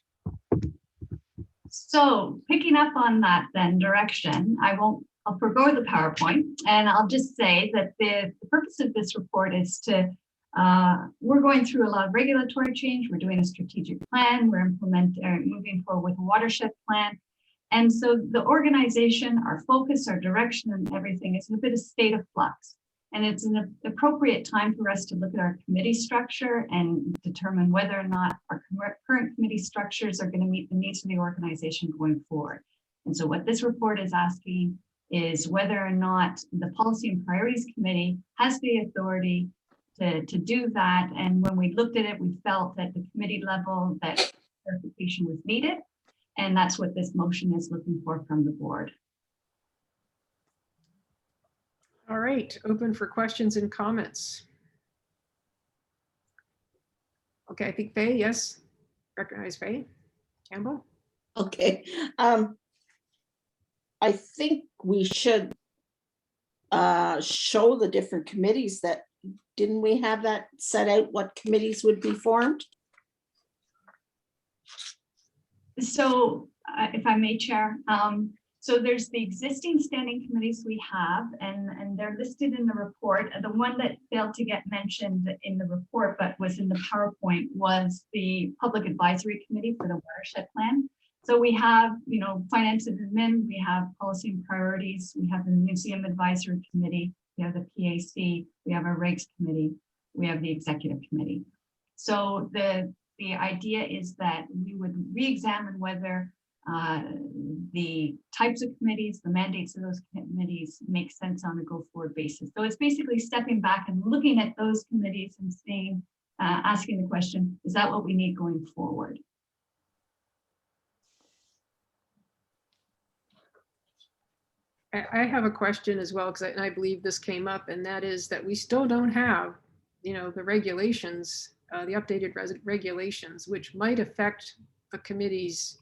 [SPEAKER 2] So picking up on that then direction, I'll forgo the PowerPoint and I'll just say that the purpose of this report is to, we're going through a lot of regulatory change. We're doing a strategic plan. We're moving forward with a watershed plan. And so the organization, our focus, our direction and everything is in a bit of state of flux. And it's an appropriate time for us to look at our committee structure and determine whether or not our current committee structures are going to meet the needs of the organization going forward. And so what this report is asking is whether or not the Policy and Priorities Committee has the authority to do that. And when we looked at it, we felt at the committee level that clarification was needed. And that's what this motion is looking for from the board.
[SPEAKER 1] All right, open for questions and comments. Okay, I think Faye, yes. Recognize Faye Campbell.
[SPEAKER 4] Okay. I think we should show the different committees that, didn't we have that set out what committees would be formed?
[SPEAKER 2] So if I may, Chair, so there's the existing standing committees we have, and they're listed in the report. The one that failed to get mentioned in the report, but was in the PowerPoint, was the Public Advisory Committee for the Watershed Plan. So we have, Finance and Admin, we have Policy and Priorities, we have the Museum Advisory Committee, we have the PAC, we have our Regs Committee, we have the Executive Committee. So the idea is that we would re-examine whether the types of committees, the mandates of those committees make sense on a go-forward basis. So it's basically stepping back and looking at those committees and saying, asking the question, is that what we need going forward?
[SPEAKER 1] I have a question as well, because I believe this came up, and that is that we still don't have, the regulations, the updated regulations, which might affect the committee's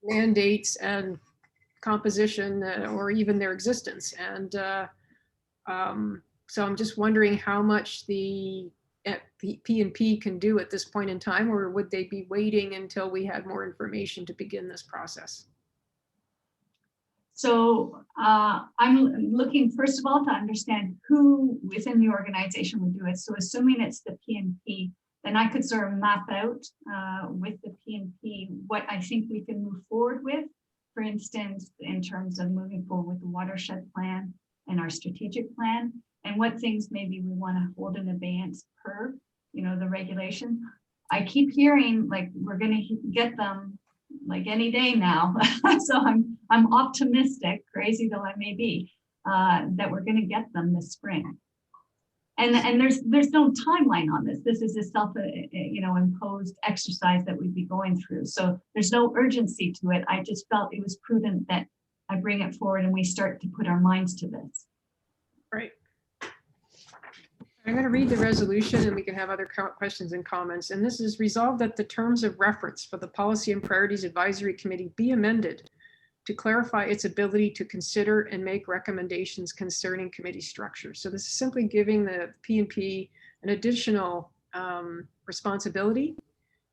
[SPEAKER 1] mandates and composition or even their existence. And so I'm just wondering how much the P&P can do at this point in time, or would they be waiting until we had more information to begin this process?
[SPEAKER 2] So I'm looking, first of all, to understand who within the organization would do it. So assuming it's the P&P, then I could sort of map out with the P&P what I think we can move forward with. For instance, in terms of moving forward with the watershed plan and our strategic plan, and what things maybe we want to hold in abeyance per, the regulation. I keep hearing like we're going to get them like any day now. So I'm optimistic, crazy though I may be, that we're going to get them this spring. And there's no timeline on this. This is a imposed exercise that we'd be going through. So there's no urgency to it. I just felt it was prudent that I bring it forward and we start to put our minds to this.
[SPEAKER 1] Right. I'm going to read the resolution and we can have other questions and comments. And this is resolved that the terms of reference for the Policy and Priorities Advisory Committee be amended to clarify its ability to consider and make recommendations concerning committee structure. So this is simply giving the P&P an additional responsibility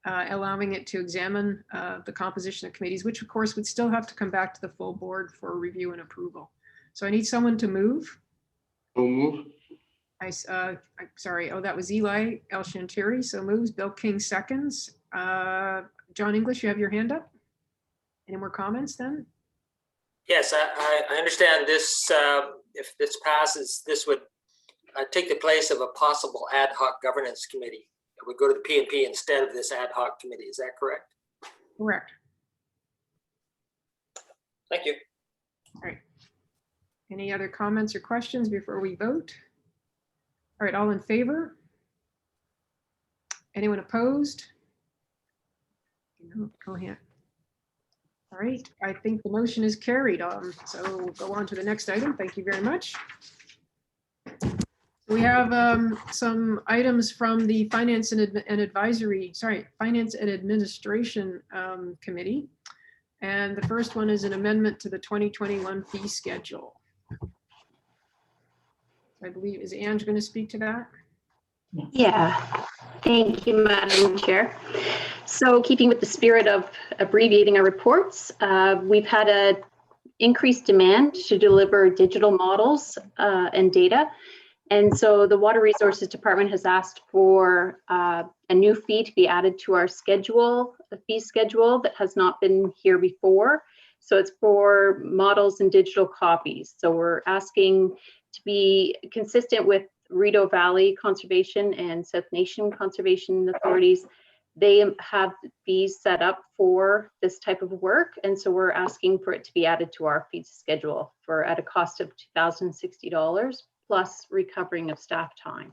[SPEAKER 1] allowing it to examine the composition of committees, which of course would still have to come back to the full board for review and approval. So I need someone to move.
[SPEAKER 5] So move.
[SPEAKER 1] I'm sorry. Oh, that was Eli El-Shantiri. So moves. Bill King seconds. John English, you have your hand up. Any more comments then?
[SPEAKER 11] Yes, I understand this. If this passes, this would take the place of a possible ad hoc governance committee. It would go to the P&P instead of this ad hoc committee. Is that correct?
[SPEAKER 1] Correct.
[SPEAKER 11] Thank you.
[SPEAKER 1] All right. Any other comments or questions before we vote? All right, all in favor? Anyone opposed? No, go ahead. All right, I think the motion is carried. So we'll go on to the next item. Thank you very much. We have some items from the Finance and Administration Committee. And the first one is an amendment to the 2021 fee schedule. I believe, is Ange going to speak to that?
[SPEAKER 12] Yeah, thank you, Madam Chair. So keeping with the spirit of abbreviating our reports, we've had an increased demand to deliver digital models and data. And so the Water Resources Department has asked for a new fee to be added to our schedule, a fee schedule that has not been here before. So it's for models and digital copies. So we're asking to be consistent with Rideau Valley Conservation and South Nation Conservation Authorities. They have fees set up for this type of work. And so we're asking for it to be added to our fee schedule for at a cost of $2,060 plus recovering of staff time.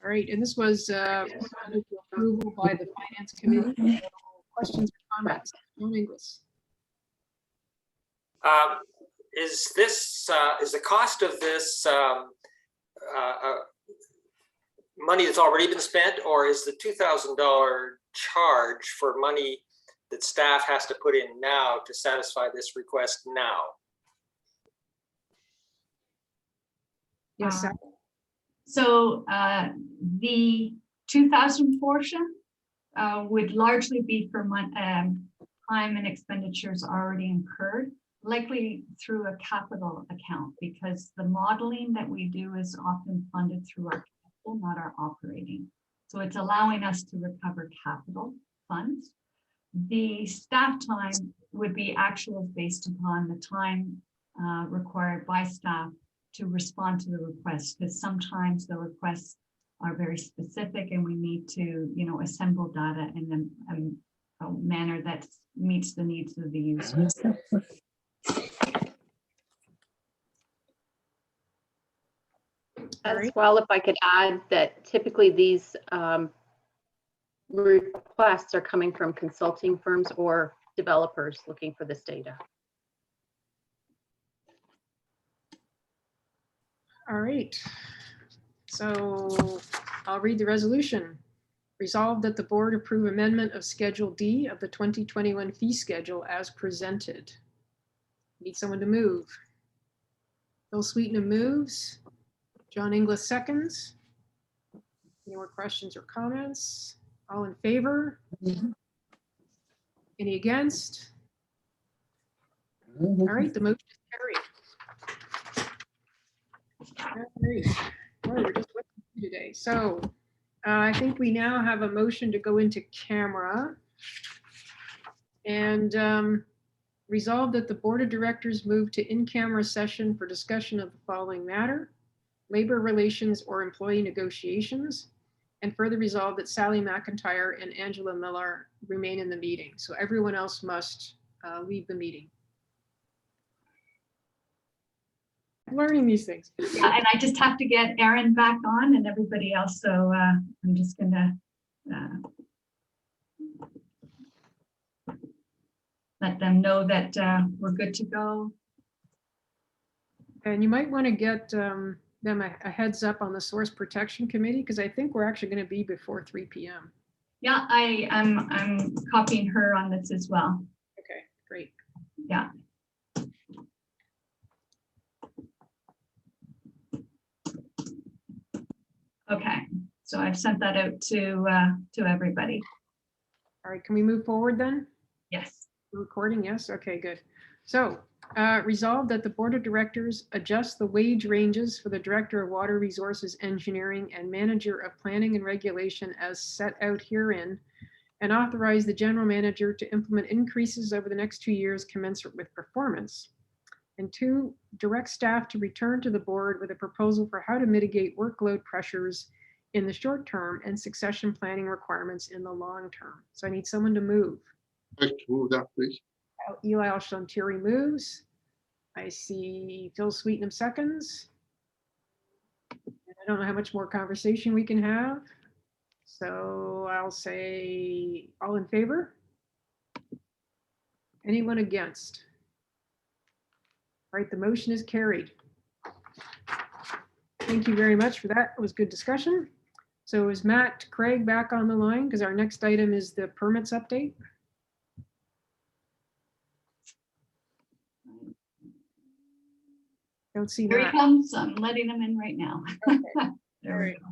[SPEAKER 1] All right, and this was approval by the Finance Committee. Questions or comments? John Inglis.
[SPEAKER 11] Is the cost of this money that's already been spent, or is the $2,000 charge for money that staff has to put in now to satisfy this request now?
[SPEAKER 1] Yes, sir.
[SPEAKER 2] So the 2,000 portion would largely be for time and expenditures already incurred, likely through a capital account, because the modeling that we do is often funded through our capital, not our operating. So it's allowing us to recover capital funds. The staff time would be actual based upon the time required by staff to respond to the request, because sometimes the requests are very specific and we need to, assemble data in a manner that meets the needs of the user.
[SPEAKER 12] As well, if I could add that typically these requests are coming from consulting firms or developers looking for this data.
[SPEAKER 1] All right. So I'll read the resolution. Resolved that the board approve amendment of Schedule D of the 2021 fee schedule as presented. Need someone to move. Bill Sweetenham moves. John Inglis seconds. Any more questions or comments? All in favor? Any against? All right, the motion is carried. Great. Boy, we're just working today. So I think we now have a motion to go into camera and resolve that the board of directors move to in-camera session for discussion of the following matter: labor relations or employee negotiations, and further resolve that Sally McIntyre and Angela Miller remain in the meeting. So everyone else must leave the meeting. I'm learning these things.
[SPEAKER 2] Yeah, and I just have to get Aaron back on and everybody else. So I'm just gonna let them know that we're good to go.
[SPEAKER 1] And you might want to get them a heads up on the Source Protection Committee, because I think we're actually going to be before 3 p.m.
[SPEAKER 2] Yeah, I'm copying her on this as well.
[SPEAKER 1] Okay, great.
[SPEAKER 2] Yeah. Okay, So I've sent that out to everybody.
[SPEAKER 1] All right, can we move forward then?
[SPEAKER 2] Yes.
[SPEAKER 1] Recording, yes, okay, good. So resolved that the Board of Directors adjust the wage ranges for the Director of Water Resources Engineering and Manager of Planning and Regulation as set out herein, and authorize the General Manager to implement increases over the next 2 years commensurate with performance. And 2, direct staff to return to the board with a proposal for how to mitigate workload pressures in the short term and succession planning requirements in the long term. So I need someone to move.
[SPEAKER 5] Like to move that, please.
[SPEAKER 1] Eli Shantiri moves. I see Phil Sweetnam seconds. And I don't know how much more conversation we can have. So I'll say all in favor? Anyone against? All right, the motion is carried. Thank you very much for that. It was good discussion. So is Matt Craig back on the line? Because our next item is the permits update. Don't see
[SPEAKER 2] Here he
[SPEAKER 1] Matt.
[SPEAKER 2] comes. I'm letting him in right now.
[SPEAKER 1] Okay.
[SPEAKER 2] There we go.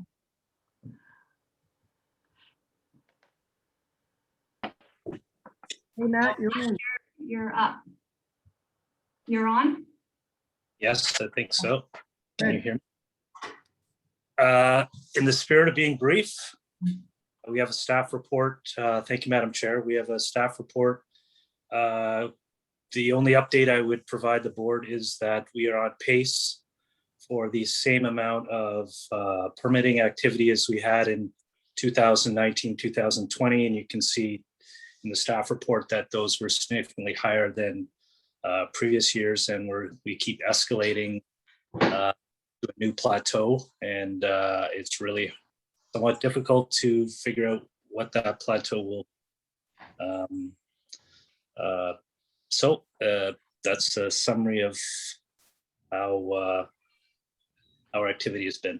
[SPEAKER 1] Hey, Matt, you're in.
[SPEAKER 2] You're up. You're on?
[SPEAKER 13] Yes, I think so. Can you
[SPEAKER 1] Good.
[SPEAKER 13] hear me? In the spirit of being brief, we have a staff report. Thank you, Madam Chair. We have a staff report. The only update I would provide the board is that we are on pace for the same amount of permitting activity as we had in 2019, 2020. And you can see in the staff report that those were significantly higher than previous years, and we keep escalating to a new plateau, and it's really somewhat difficult to figure out what that plateau will. So that's a summary of how our activity has been.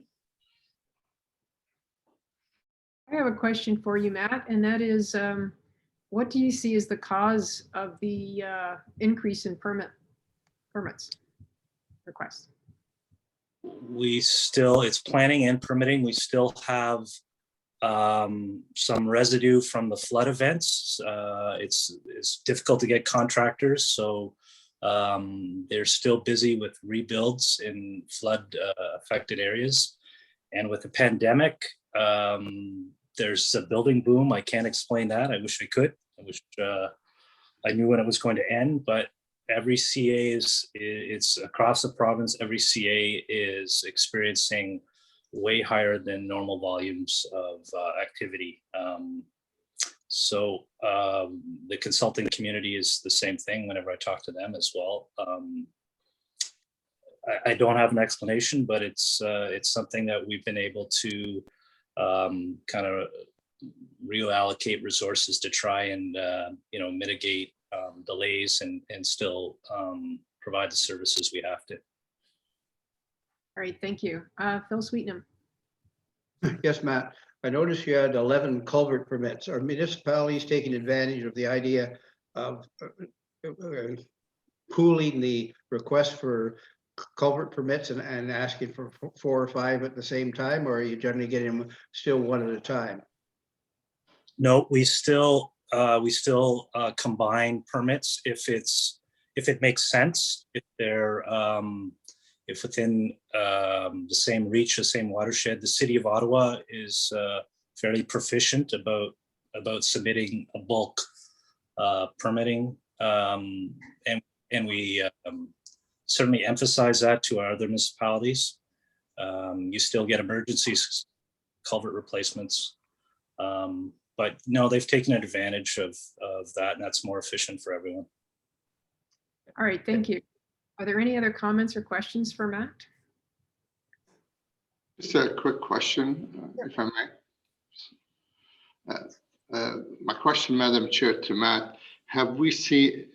[SPEAKER 1] I have a question for you, Matt, and that is, what do you see as the cause of the increase in permits requests?
[SPEAKER 13] It's planning and permitting. We still have some residue from the flood events. It's difficult to get contractors, so they're still busy with rebuilds in flood affected areas. And with the pandemic, there's a building boom. I can't explain that. I wish I could. I wish I knew when it was going to end, but every CA it's across the province. Every CA is experiencing way higher than normal volumes of activity. So the consulting community is the same thing whenever I talk to them as well. I don't have an explanation, but it's something that we've been able to kind of reallocate resources to try and mitigate delays and still provide the services we have to.
[SPEAKER 1] All right, thank you. Phil Sweetnam.
[SPEAKER 10] Yes, Matt. I noticed you had 11 culvert permits. Are municipalities taking advantage of the idea of pooling the request for culvert permits and asking for 4 or 5 at the same time, or are you generally getting them still one at a time?
[SPEAKER 13] No, we still combine permits if it makes sense, if they're if within the same reach, the same watershed. The city of Ottawa is fairly proficient about submitting a bulk permitting, and we certainly emphasize that to our other municipalities. You still get emergency culvert replacements, but no, they've taken advantage of that, and that's more efficient for everyone.
[SPEAKER 1] All right, thank you. Are there any other comments or questions for Matt?
[SPEAKER 5] Just a quick question, if I may. My question, Madam Chair, to Matt, have we seen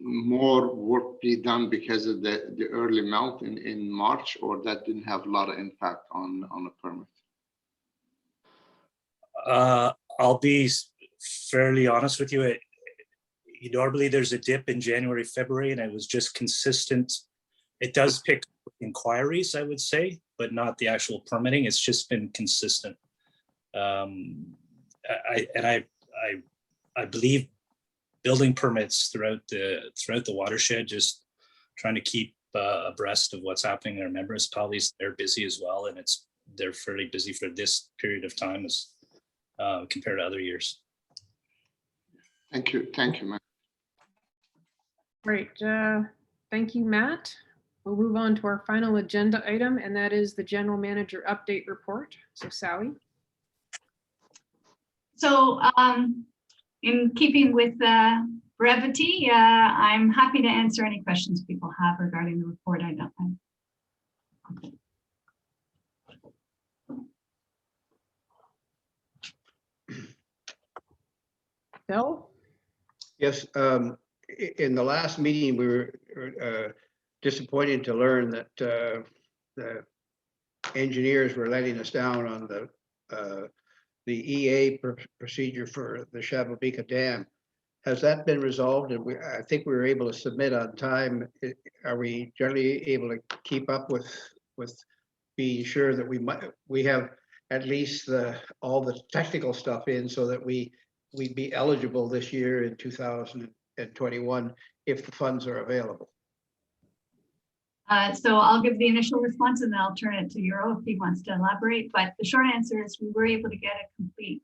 [SPEAKER 5] more work be done because of the early melt in March, or that didn't have a lot of impact on the permit?
[SPEAKER 13] I'll be fairly honest with you. Normally there's a dip in January, February, and it was just consistent It does pick up inquiries, I would say, but not the actual permitting. It's just been consistent. I believe building permits throughout the watershed, just trying to keep abreast of what's happening in our municipalities. They're busy as well, and they're fairly busy for this period of time as compared to other years.
[SPEAKER 5] Thank you, Matt.
[SPEAKER 1] Great. Thank you, Matt. We'll move on to our final agenda item, and that is the general manager update report. So Sally.
[SPEAKER 2] So in keeping with brevity, I'm happy to answer any questions people have regarding the report.
[SPEAKER 1] Bill?
[SPEAKER 10] Yes, in the last meeting, we were disappointed to learn that the engineers were letting us down on the EA procedure for the Shababika Dam. Has that been resolved? And I think we were able to submit on time. Are we generally able to keep up with being sure that we have at least all the technical stuff in so that we'd be eligible this year in 2021 if the funds are available?
[SPEAKER 2] So I'll give the initial response and then I'll turn it to Euro if he wants to elaborate. But the short answer is we were able to get a complete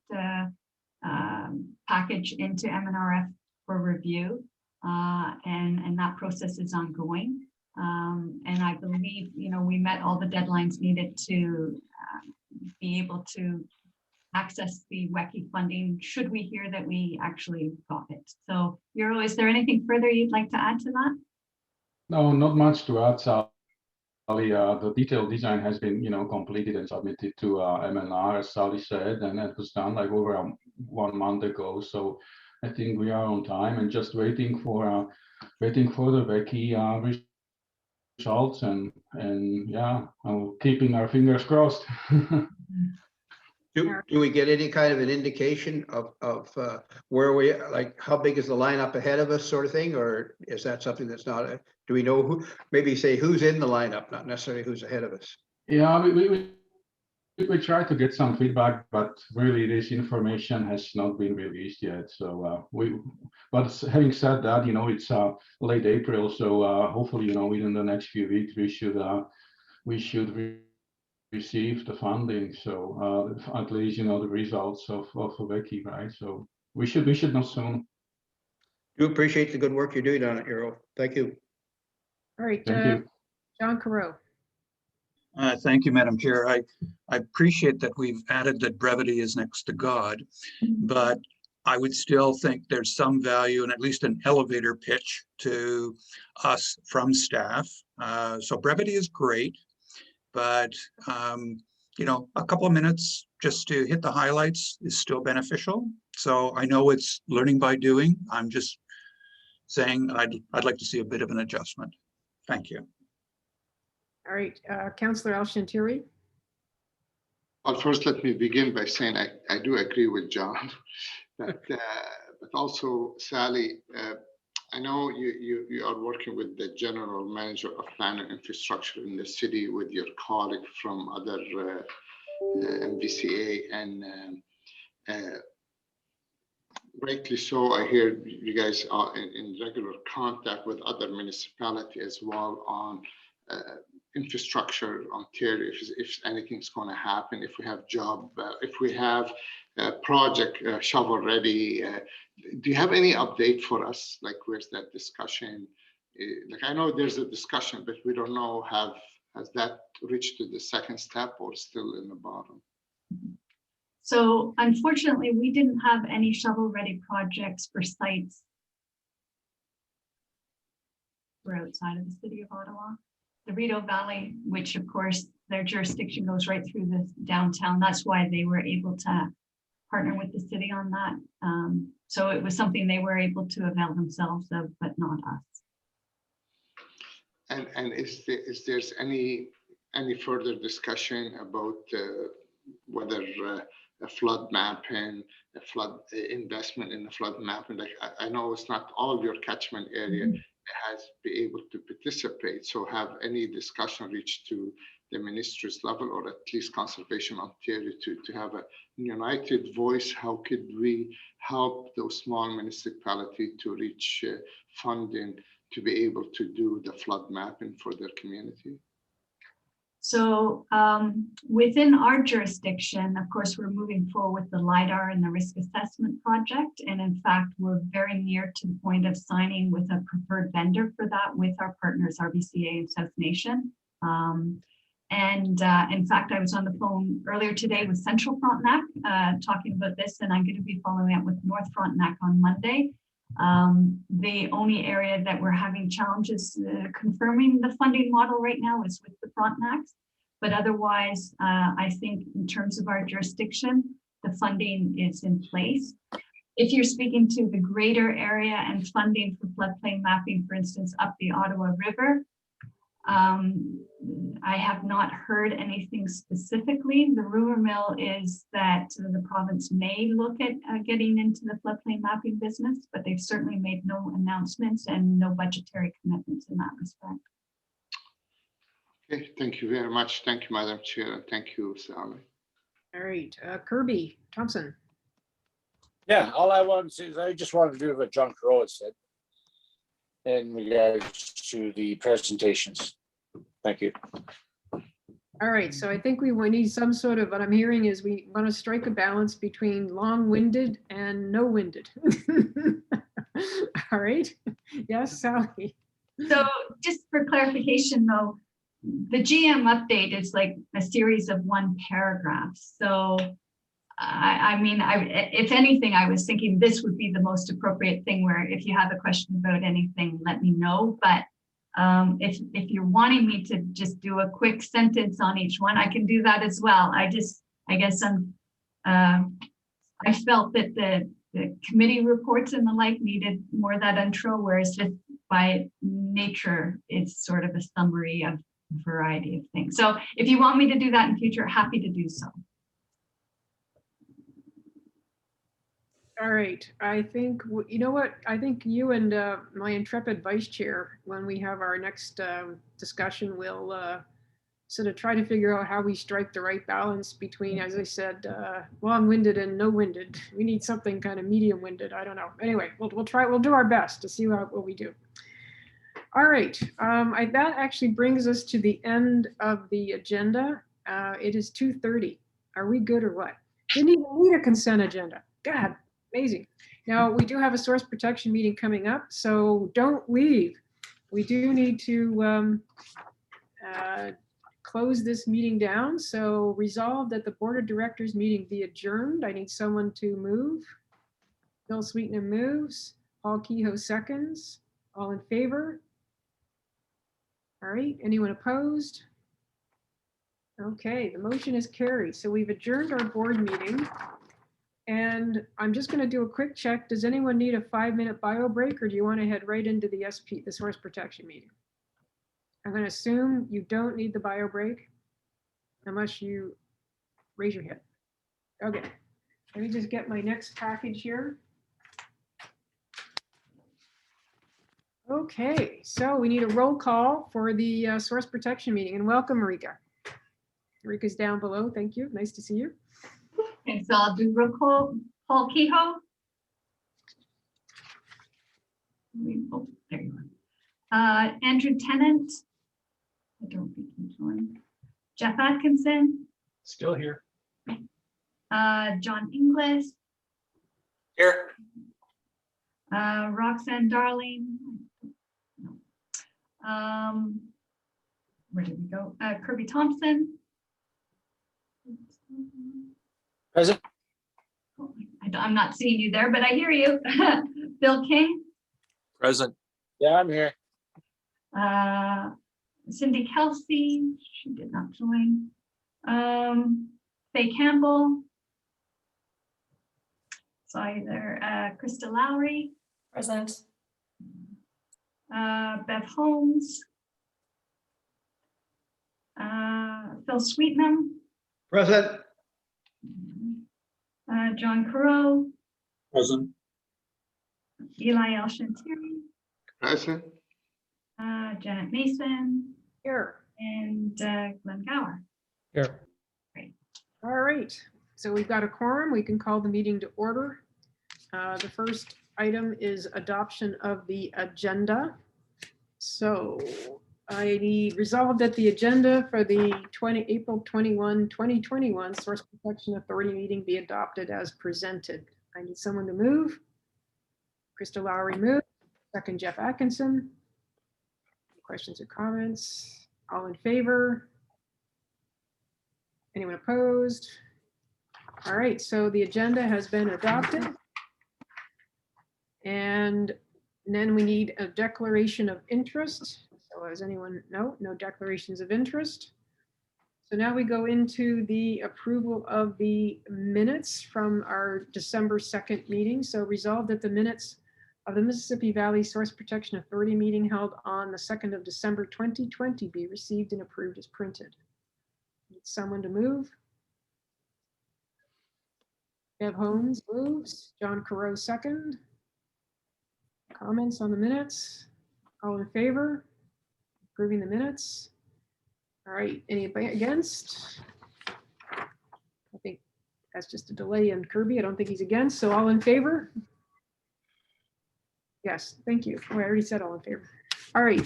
[SPEAKER 2] package into MNRF for review, and that process is ongoing. And I believe, we met all the deadlines needed to be able to access the WECI funding should we hear that we actually got it. So Euro, is there anything further you'd like to add to that?
[SPEAKER 14] No, not much to add, Sally. The detailed design has been, completed and submitted to MNR, as Sally said, and it was done like over 1 month ago. So I think we are on time and just waiting for the WECI results, and yeah, keeping our fingers crossed.
[SPEAKER 10] Do we get any kind of an indication of where we, like, how big is the lineup ahead of us, sort of thing, or is that something that's not? Do we know who? Maybe say who's in the lineup, not necessarily who's ahead of us.
[SPEAKER 14] Yeah, we try to get some feedback, but really this information has not been released yet. So but having said that, it's late April, so hopefully, within the next few weeks we should receive the funding. So at least the results of WECI, right? So we should know soon.
[SPEAKER 10] Do appreciate the good work you're doing on it, Euro. Thank you.
[SPEAKER 1] All right,
[SPEAKER 14] Thank you.
[SPEAKER 1] John Carreau.
[SPEAKER 7] Thank you, Madam Chair. I appreciate that we've added that brevity is next to God, but I would still think there's some value in at least an elevator pitch to us from staff. So brevity is great, but a couple of minutes just to hit the highlights is still beneficial. So I know it's learning by doing. I'm just saying I'd like to see a bit of an adjustment. Thank you.
[SPEAKER 1] All right, Councillor El-Shantiri.
[SPEAKER 5] Well, first, let me begin by saying I do agree with John, but also Sally, I know you are working with the general manager of plan and infrastructure in the city with your colleague from other MVCA, and rightly so. I hear you guys are in regular contact with other municipalities as well on infrastructure, Ontario, if anything's going to happen, if we have if we have a project shovel ready. Do you have any update for us? Like, where's that discussion? Like, I know there's a discussion, but we don't know, has that reached to the second step or still in the bottom?
[SPEAKER 2] So unfortunately, we didn't have any shovel-ready projects for sites we're outside of the city of Ottawa. The Rideau Valley, which of course their jurisdiction goes right through the downtown. That's why they were able to partner with the city on that. So it was something they were able to avail themselves of, but not us.
[SPEAKER 5] And is there's any further discussion about whether a flood mapping, a flood investment in the flood mapping? Like, I know it's not all your catchment area. has been able to participate. So have any discussion reached to the minister's level, or at least Conservation Ontario, to have a united voice? How could we help those small municipalities to reach funding to be able to do the flood mapping for their community?
[SPEAKER 2] So within our jurisdiction, of course, we're moving forward with the LiDAR and the risk assessment project. And in fact, we're very near to the point of signing with a preferred vendor for that with our partners, RBCA and South Nation. In fact, I was on the phone earlier today with Central Frontenac talking about this, and I'm going to be following up with North Frontenac on Monday. The only area that we're having challenges confirming the funding model right now is with the Frontenacs, but otherwise, I think in terms of our jurisdiction, the funding is in place. If you're speaking to the greater area and funding for floodplain mapping, for instance, up the Ottawa River, I have not heard anything specifically. The rumor mill is that the province may look at getting into the floodplain mapping business, but they've certainly made no announcements and no budgetary commitments in that respect.
[SPEAKER 5] Okay, thank you very much. Thank you, Madam Chair, and thank you, Sally.
[SPEAKER 1] All right, Kirby Thompson.
[SPEAKER 15] Yeah, all I wanted to say is I just wanted to do what John Carolla said in regards to the presentations. Thank you.
[SPEAKER 1] All right, so I think we need some sort of, what I'm hearing is we want to strike a balance between long-winded and no-winded. All right, yes, Sally.
[SPEAKER 2] So just for clarification though, the GM update is like a series of one paragraph. So I mean, if anything, I was thinking this would be the most appropriate thing where if you have a question about anything, let me know. But if you're wanting me to just do a quick sentence on each one, I can do that as well. I guess I felt that the committee reports and the like needed more of that intro, whereas just by nature, it's sort of a summary of a variety of things. So if you want me to do that in future, happy to do so.
[SPEAKER 1] All right, I think, you know what, I think you and my intrepid vice chair, when we have our next discussion, will sort of try to figure out how we strike the right balance between, as I said, long-winded and no-winded. We need something kind of medium-winded, I don't know. Anyway, we'll do our best to see what we do. All right, that actually brings us to the end of the agenda. It is 2:30. Are we good or what? Didn't even need a consent agenda. God. Amazing. Now, we do have a source protection meeting coming up, so don't leave. We do need to close this meeting down. So resolve that the Board of Directors meeting be adjourned. I need someone to move. Bill Sweetnam moves. Paul Kehoe seconds. All in favor? All right. Anyone opposed? Okay, the motion is carried. So we've adjourned our board meeting. And I'm just going to do a quick check. Does anyone need a 5-minute bio break, or do you want to head right into the SP, the source protection meeting? I'm going to assume you don't need the bio break unless you raise your hand. Okay, let me just get my next package here. Okay, so we need a roll call for the source protection meeting, and welcome, Marika. Marika's down below. Thank you. Nice to see you.
[SPEAKER 2] Okay, so I'll do roll call. Paul Kehoe. Oh, there you are. Andrew Tennant. I don't think he's joined. Jeff Atkinson.
[SPEAKER 9] Still here.
[SPEAKER 2] John Inglis.
[SPEAKER 11] Here.
[SPEAKER 2] Roxanne Darling. Where did we go? Kirby Thompson.
[SPEAKER 15] Present.
[SPEAKER 2] I'm not seeing you there, but I hear you. Bill King.
[SPEAKER 3] Present.
[SPEAKER 15] Yeah, I'm here.
[SPEAKER 2] Cindy Kelsey, she did not join. Faye Campbell. Saw you there. Krista Lowry.
[SPEAKER 8] Present.
[SPEAKER 2] Bev Holmes. Phil Sweetnam.
[SPEAKER 10] Present.
[SPEAKER 2] John Carolla.
[SPEAKER 7] Present.
[SPEAKER 2] Eli Elshantiri.
[SPEAKER 5] Present.
[SPEAKER 2] Janet Mason,
[SPEAKER 1] Here.
[SPEAKER 2] and Glenn Gower.
[SPEAKER 9] Here.
[SPEAKER 1] All right, so we've got a quorum. We can call the meeting to order. The first item is adoption of the agenda. So I need resolved that the agenda for the April 21, 2021 Source Protection Authority meeting be adopted as presented. I need someone to move. Krista Lowry move. Second, Jeff Atkinson. Questions or comments? All in favor? Anyone opposed? All right, so the agenda has been adopted. And then we need a declaration of interest. So has anyone, no declarations of interest. So now we go into the approval of the minutes from our December 2nd meeting. So resolved that the minutes of the Mississippi Valley Source Protection Authority meeting held on the 2nd of December 2020 be received and approved as printed. Need someone to move. Deb Holmes moves. John Corot second. Comments on the minutes? All in favor? Approving the minutes? All right, anybody against? I think that's just a delay in Kirby. I don't think he's against, so all in favor? Yes, thank you. Oh, I already said all in favor. All right,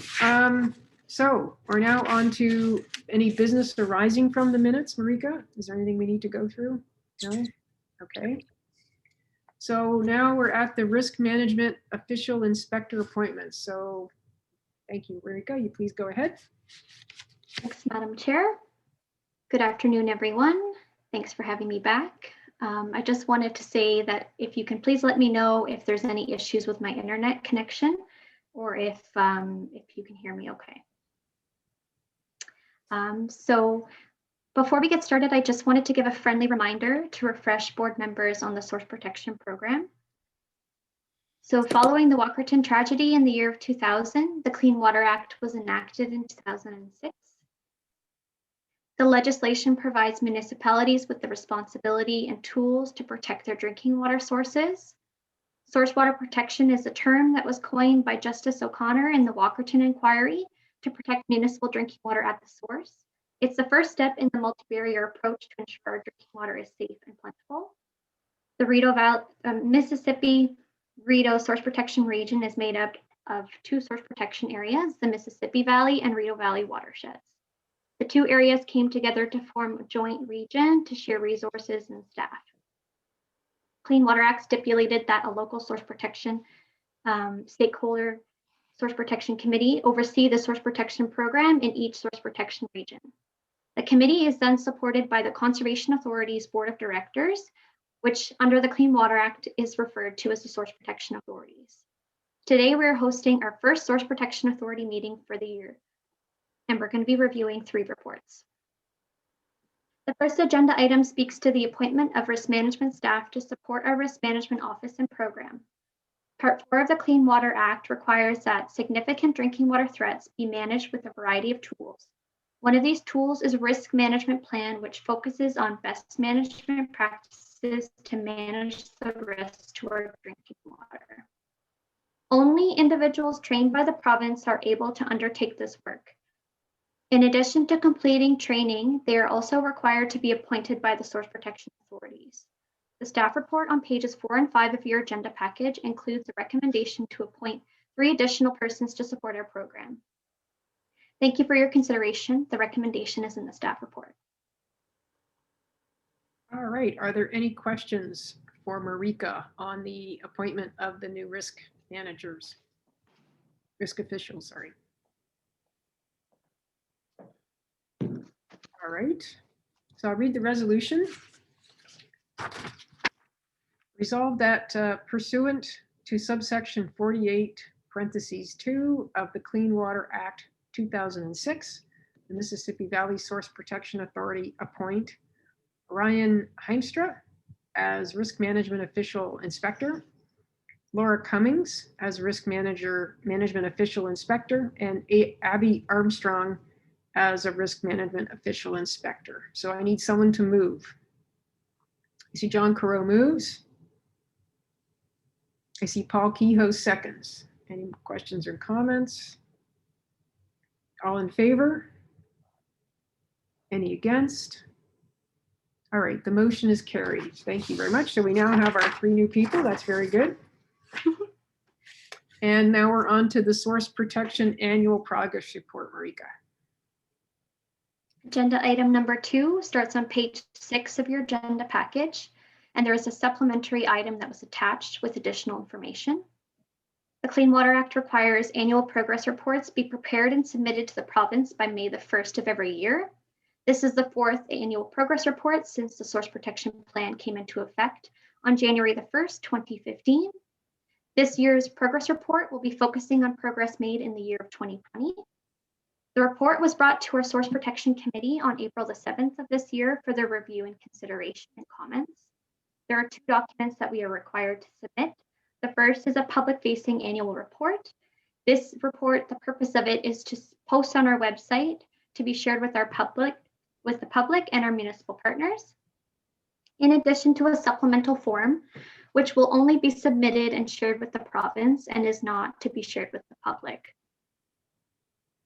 [SPEAKER 1] so we're now on to any business arising from the minutes. Marika, is there anything we need to go through? No? Okay. So now we're at the risk management official inspector appointments. So thank you, Marika. You please go ahead.
[SPEAKER 16] Thanks, Madam Chair. Good afternoon, everyone. Thanks for having me back. I just wanted to say that if you can please let me know if there's any issues with my internet connection or if you can hear me okay. So before we get started, I just wanted to give a friendly reminder to refresh board members on the Source Protection Program. So following the Walkerton tragedy in the year of 2000, the Clean Water Act was enacted in 2006. The legislation provides municipalities with the responsibility and tools to protect their drinking water sources. Source water protection is a term that was coined by Justice O'Connor in the Walkerton inquiry to protect municipal drinking water at the source. It's the first step in the multi-barrier approach to ensure our drinking water is safe and plentiful. The Mississippi Rideau Source Protection Region is made up of two source protection areas, the Mississippi Valley and Rideau Valley watersheds. The two areas came together to form a joint region to share resources and staff. Clean Water Act stipulated that a local source protection stakeholder source protection committee oversee the source protection program in each source protection region. The committee is then supported by the Conservation Authority's Board of Directors, which under the Clean Water Act is referred to as the Source Protection Authorities. Today, we're hosting our first Source Protection Authority meeting for the year, and we're going to be reviewing 3 reports. The first agenda item speaks to the appointment of risk management staff to support our risk management office and program. Part 4 of the Clean Water Act requires that significant drinking water threats be managed with a variety of tools. One of these tools is a risk management plan, which focuses on best management practices to manage the risks to our drinking water. Only individuals trained by the province are able to undertake this work. In addition to completing training, they are also required to be appointed by the source protection authorities. The staff report on pages 4 and 5 of your agenda package includes a recommendation to appoint 3 additional persons to support our program. Thank you for your consideration. The recommendation is in the staff report.
[SPEAKER 1] All right, are there any questions for Marika on the appointment of the new risk managers? Risk officials, sorry. All right, so I'll read the resolution. Resolved that pursuant to subsection 48 parentheses 2 of the Clean Water Act 2006, the Mississippi Valley Source Protection Authority appoint Ryan Heimstra as Risk Management Official Inspector, Laura Cummings as Risk Management Official Inspector, and Abby Armstrong as a Risk Management Official Inspector. So I need someone to move. I see John Corot moves. I see Paul Kehoe seconds. Any questions or comments? All in favor? Any against? All right, the motion is carried. Thank you very much. So we now have our 3 new people. That's very good. And now we're on to the Source Protection Annual Progress Report, Marika.
[SPEAKER 16] Agenda item number 2 starts on page 6 of your agenda package, and there is a supplementary item that was attached with additional information. The Clean Water Act requires annual progress reports be prepared and submitted to the province by May the 1st of every year. This is the 4th annual progress report since the Source Protection Plan came into effect on January the 1st, 2015. This year's progress report will be focusing on progress made in the year of 2020. The report was brought to our Source Protection Committee on April the 7th of this year for their review and consideration and comments. There are 2 documents that we are required to submit. The first is a public-facing annual report. This report, the purpose of it is to post on our website to be shared with the public and our municipal partners. In addition to a supplemental form, which will only be submitted and shared with the province and is not to be shared with the public.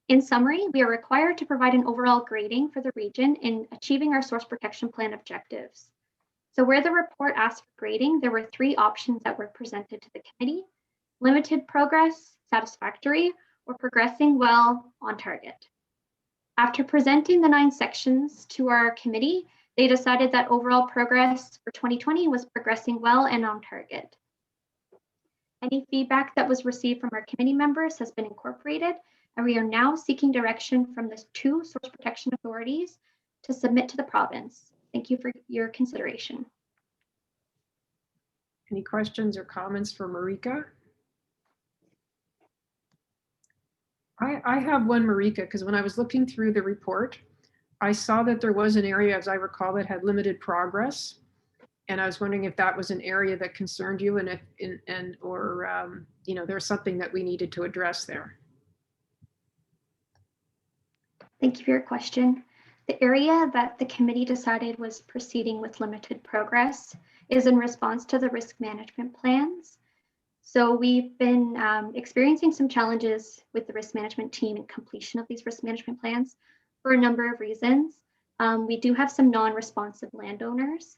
[SPEAKER 16] In summary, we are required to provide an overall grading for the region in achieving our Source Protection Plan objectives. So where the report asked for grading, there were 3 options that were presented to the committee: limited progress, satisfactory, or progressing well, on target. After presenting the 9 sections to our committee, they decided that overall progress for 2020 was progressing well and on target. Any feedback that was received from our committee members has been incorporated, and we are now seeking direction from the 2 source protection authorities to submit to the province. Thank you for your consideration.
[SPEAKER 1] Any questions or comments for Marika? I have one, Marika, because when I was looking through the report, I saw that there was an area, as I recall, that had limited progress. And I was wondering if that was an area that concerned you and there's something that we needed to address there.
[SPEAKER 16] Thank you for your question. The area that the committee decided was proceeding with limited progress is in response to the risk management plans. So we've been experiencing some challenges with the risk management team and completion of these risk management plans for a number of reasons. We do have some non-responsive landowners.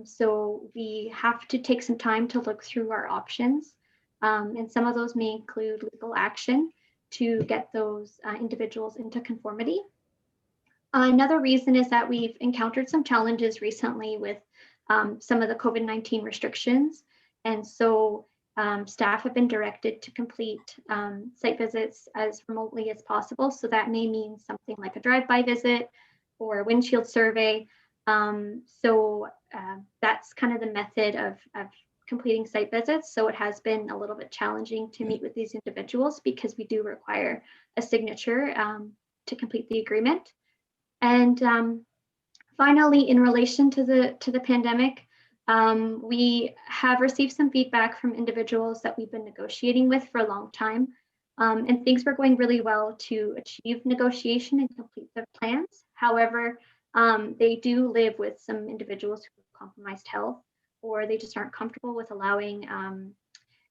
[SPEAKER 16] So we have to take some time to look through our options. And some of those may include legal action to get those individuals into conformity. Another reason is that we've encountered some challenges recently with some of the COVID-19 restrictions. And so staff have been directed to complete site visits as remotely as possible. So that may mean something like a drive-by visit or a windshield survey. So that's kind of the method of completing site visits. So it has been a little bit challenging to meet with these individuals because we do require a signature to complete the agreement. And finally, in relation to the pandemic, we have received some feedback from individuals that we've been negotiating with for a long time. And things were going really well to achieve negotiation and complete the plans. However, they do live with some individuals who have compromised health, or they just aren't comfortable with allowing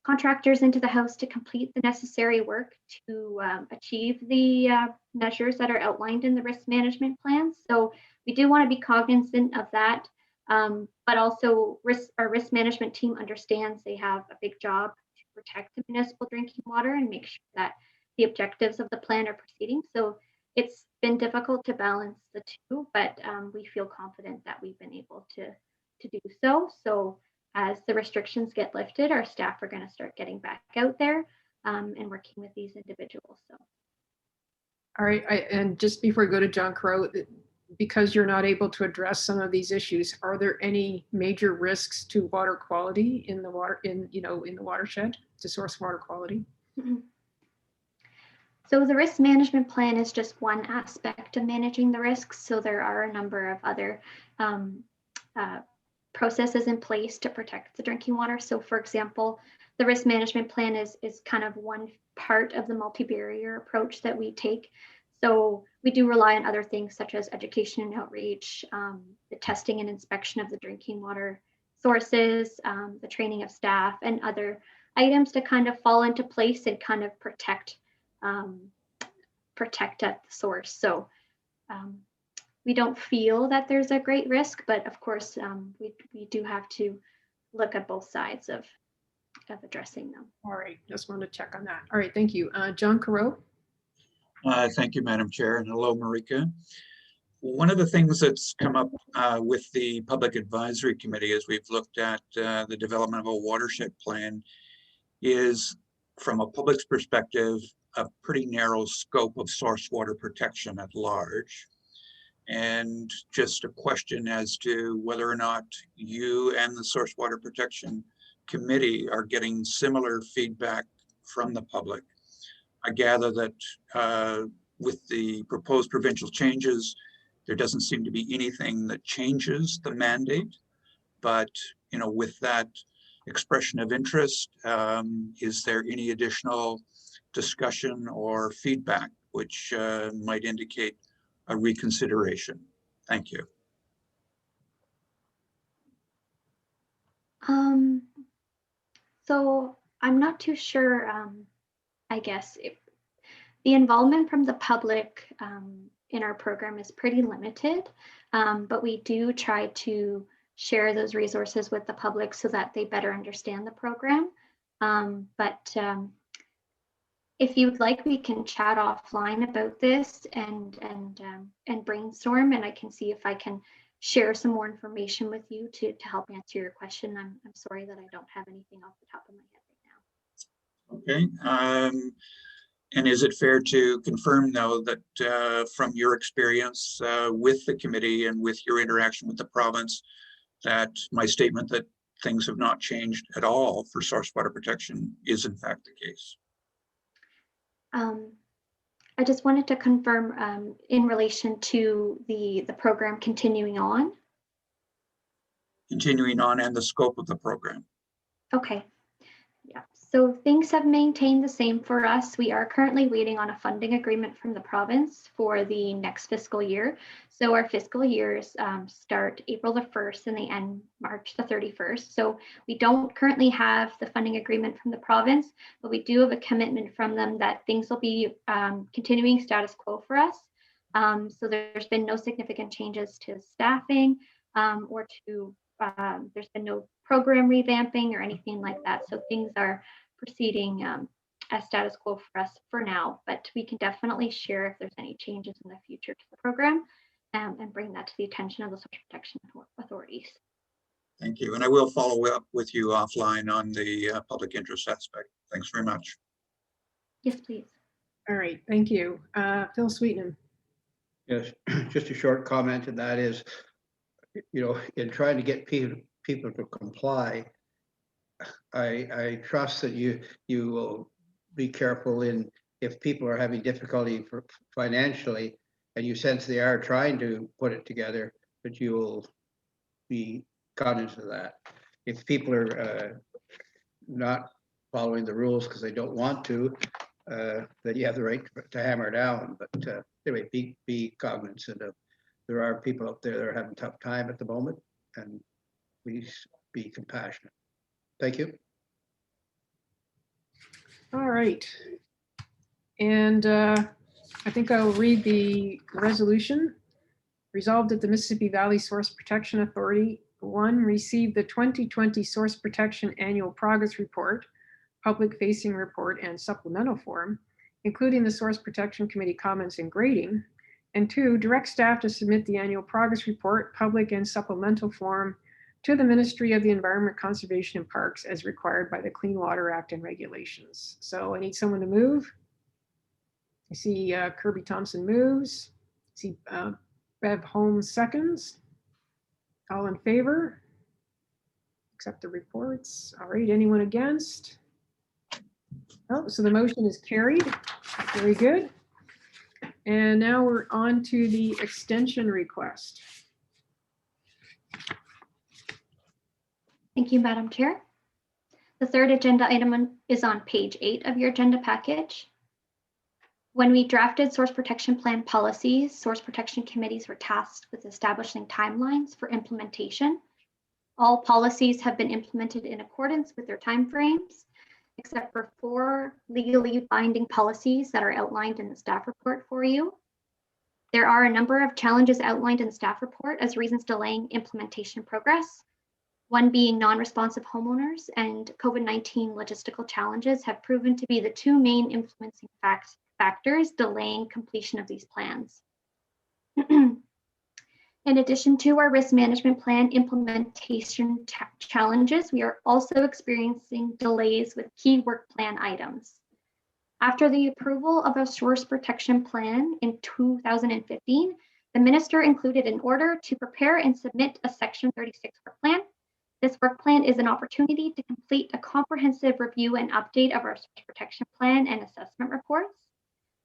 [SPEAKER 16] contractors into the house to complete the necessary work to achieve the measures that are outlined in the risk management plans. So we do want to be cognizant of that, but also our risk management team understands they have a big job to protect the municipal drinking water and make sure that the objectives of the plan are proceeding. So it's been difficult to balance the 2, but we feel confident that we've been able to do so. So as the restrictions get lifted, our staff are going to start getting back out there and working with these individuals. So.
[SPEAKER 1] All right, and just before we go to John Crow, because you're not able to address some of these issues, are there any major risks to water quality in the watershed, to source water quality?
[SPEAKER 16] Mm-hmm. So the risk management plan is just one aspect of managing the risks. So there are a number of other processes in place to protect the drinking water. So for example, the risk management plan is kind of one part of the multi-barrier approach that we take. So we do rely on other things such as education and outreach, the testing and inspection of the drinking water sources, the training of staff, and other items to kind of fall into place and kind of protect protect at the source. So we don't feel that there's a great risk, but of course, we do have to look at both sides of addressing them.
[SPEAKER 1] All right, just want to check on that. All right, thank you. John Carreau.
[SPEAKER 7] Thank you, Madam Chair, and hello, Marika. One of the things that's come up with the Public Advisory Committee as we've looked at the development of a watershed plan is, from a public's perspective, a pretty narrow scope of source water protection at large. And just a question as to whether or not you and the Source Water Protection Committee are getting similar feedback from the public. I gather that with the proposed provincial changes, there doesn't seem to be anything that changes the mandate. But, you know, with that expression of interest, is there any additional discussion or feedback which might indicate a reconsideration? Thank you.
[SPEAKER 16] So I'm not too sure, I guess, if the involvement from the public in our program is pretty limited, but we do try to share those resources with the public so that they better understand the program. If you'd like, we can chat offline about this and brainstorm, and I can see if I can share some more information with you to help answer your question. I'm sorry that I don't have anything off the top of my head right now.
[SPEAKER 7] Okay. And is it fair to confirm, though, that from your experience with the committee and with your interaction with the province, that my statement that things have not changed at all for source water protection is in fact the case?
[SPEAKER 16] I just wanted to confirm in relation to the program continuing on.
[SPEAKER 7] Continuing on and the scope of the program.
[SPEAKER 16] Okay. Yeah, so things have maintained the same for us. We are currently waiting on a funding agreement from the province for the next fiscal year. So our fiscal years start April the 1st and they end March the 31st. So we don't currently have the funding agreement from the province, but we do have a commitment from them that things will be continuing status quo for us. So there's been no significant changes to staffing or to, there's been no program revamping or anything like that. So things are proceeding as status quo for us for now, but we can definitely share if there's any changes in the future to the program and bring that to the attention of the social protection authorities.
[SPEAKER 7] Thank you. And I will follow up with you offline on the public interest aspect. Thanks very much.
[SPEAKER 16] Yes, please.
[SPEAKER 1] All right, thank you. Phil Sweetnam.
[SPEAKER 10] Yes, just a short comment, and that is, you know, in trying to get people to comply, I trust that you will be careful in if people are having difficulty financially and you sense they are trying to put it together, that you will be cognizant of that. If people are not following the rules because they don't want to, then you have the right to hammer down. But anyway, be cognizant of there are people out there that are having a tough time at the moment, and please be compassionate. Thank you.
[SPEAKER 1] All right. And I think I'll read the resolution. Resolved that the Mississippi Valley Source Protection Authority, 1, receive the 2020 Source Protection Annual Progress Report, public facing report and supplemental form, including the Source Protection Committee comments and grading, and 2, direct staff to submit the annual progress report, public and supplemental form to the Ministry of the Environment, Conservation and Parks as required by the Clean Water Act and regulations. So I need someone to move. I see Kirby Thompson moves. I see Bev Holmes seconds. All in favor? Accept the reports. All right, anyone against? Oh, so the motion is carried. Very good. And now we're on to the extension request.
[SPEAKER 16] Thank you, Madam Chair. The third agenda item is on page 8 of your agenda package. When we drafted source protection plan policies, source protection committees were tasked with establishing timelines for implementation. All policies have been implemented in accordance with their timeframes. except for 4 legally binding policies that are outlined in the staff report for you. There are a number of challenges outlined in the staff report as reasons delaying implementation progress. One being non-responsive homeowners and COVID-19 logistical challenges have proven to be the 2 main influencing factors delaying completion of these plans. In addition to our risk management plan implementation challenges, we are also experiencing delays with key work plan items. After the approval of a source protection plan in 2015, the minister included an order to prepare and submit a Section 36 work plan. This work plan is an opportunity to complete a comprehensive review and update of our source protection plan and assessment reports.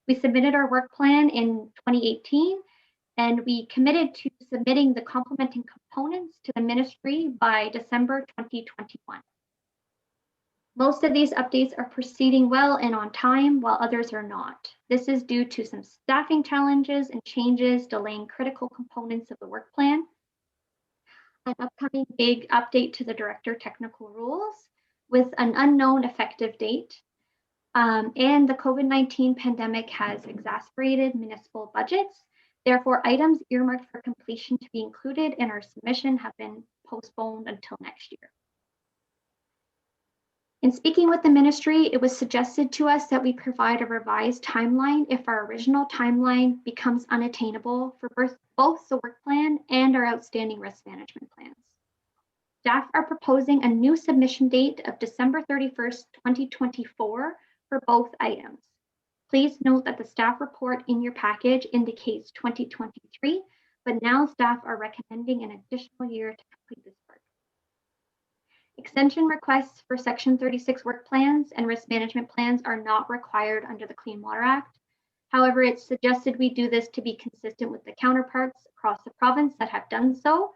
[SPEAKER 16] We submitted our work plan in 2018, and we committed to submitting the complementing components to the ministry by December 2021. Most of these updates are proceeding well and on time, while others are not. This is due to some staffing challenges and changes delaying critical components of the work plan. An upcoming big update to the director technical rules with an unknown effective date. And the COVID-19 pandemic has exacerbated municipal budgets. Therefore, items earmarked for completion to be included in our submission have been postponed until next year. In speaking with the ministry, it was suggested to us that we provide a revised timeline if our original timeline becomes unattainable for both the work plan and our outstanding risk management plans. Staff are proposing a new submission date of December 31st, 2024 for both items. Please note that the staff report in your package indicates 2023, but now staff are recommending an additional year to complete this work. Extension requests for Section 36 work plans and risk management plans are not required under the Clean Water Act. However, it's suggested we do this to be consistent with the counterparts across the province that have done so.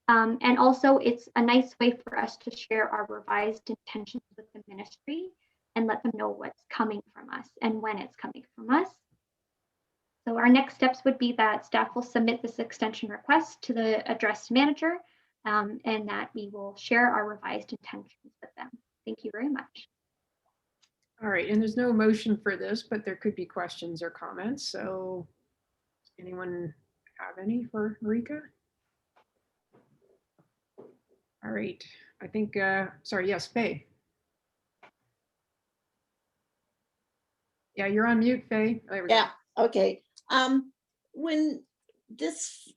[SPEAKER 16] And also, it's a nice way for us to share our revised intentions with the ministry and let them know what's coming from us and when it's coming from us. So our next steps would be that staff will submit this extension request to the address manager, and that we will share our revised intentions with them. Thank you very much.
[SPEAKER 1] All right, and there's no motion for this, but there could be questions or comments. So anyone have any for Marika? All right, I think, sorry, yes, Faye. Yeah, you're on mute, Faye. There we go.
[SPEAKER 4] Yeah, okay. When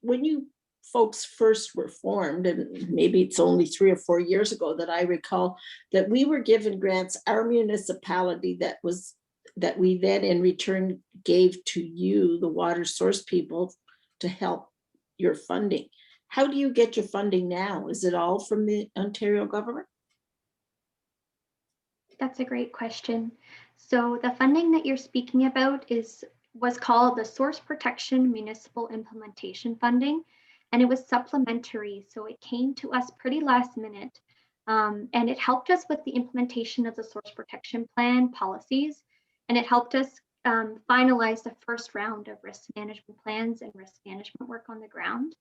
[SPEAKER 4] you folks first were formed, and maybe it's only 3 or 4 years ago that I recall that we were given grants, our municipality that we then in return gave to you, the water source people, to help your funding. How do you get your funding now? Is it all from the Ontario government?
[SPEAKER 16] That's a great question. So the funding that you're speaking about was called the Source Protection Municipal Implementation Funding, and it was supplementary. So it came to us pretty last minute, and it helped us with the implementation of the Source Protection Plan policies, and it helped us finalize the first round of risk management plans and risk management work on the ground.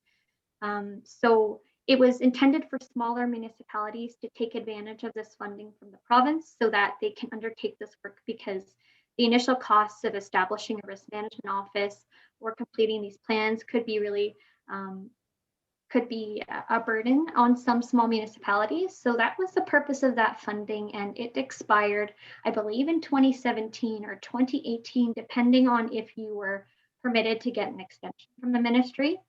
[SPEAKER 16] So it was intended for smaller municipalities to take advantage of this funding from the province so that they can undertake this work, because the initial costs of establishing a risk management office or completing these plans could be really a burden on some small municipalities. So that was the purpose of that funding, and it expired, I believe, in 2017 or 2018, depending on if you were permitted to get an extension from the ministry.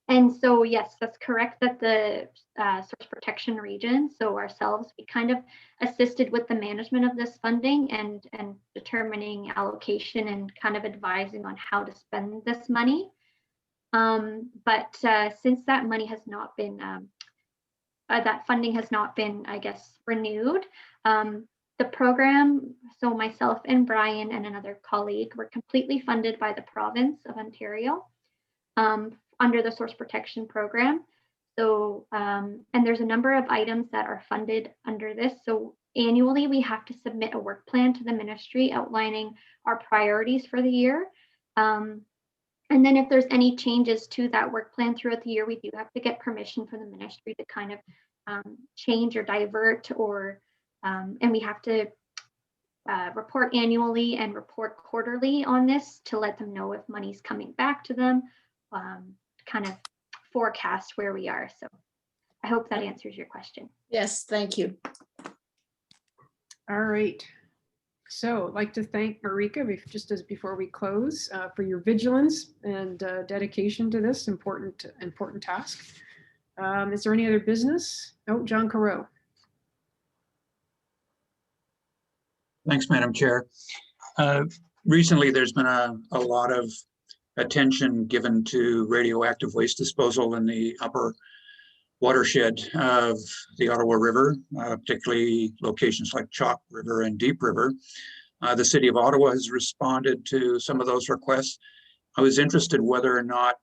[SPEAKER 16] And so, yes, that's correct that the source protection region, so ourselves, we kind of assisted with the management of this funding and determining allocation and kind of advising on how to spend this money. But since that money has not been, that funding has not been, I guess, renewed, the program, so myself and Brian and another colleague were completely funded by the province of Ontario. Under the source protection program. So, and there's a number of items that are funded under this. So annually, we have to submit a work plan to the ministry outlining our priorities for the year. And then if there's any changes to that work plan throughout the year, we do have to get permission from the ministry to kind of change or divert or And we have to report annually and report quarterly on this to let them know if money's coming back to them, kind of forecast where we are. So I hope that answers your question.
[SPEAKER 4] Yes, thank you.
[SPEAKER 1] All right. So I'd like to thank Marika, just as before we close, for your vigilance and dedication to this important task. Is there any other business? Oh, John Carreau.
[SPEAKER 7] Thanks, Madam Chair. Recently, there's been a lot of attention given to radioactive waste disposal in the upper watershed of the Ottawa River, particularly locations like Chalk River and Deep River. The City of Ottawa has responded to some of those requests. I was interested whether or not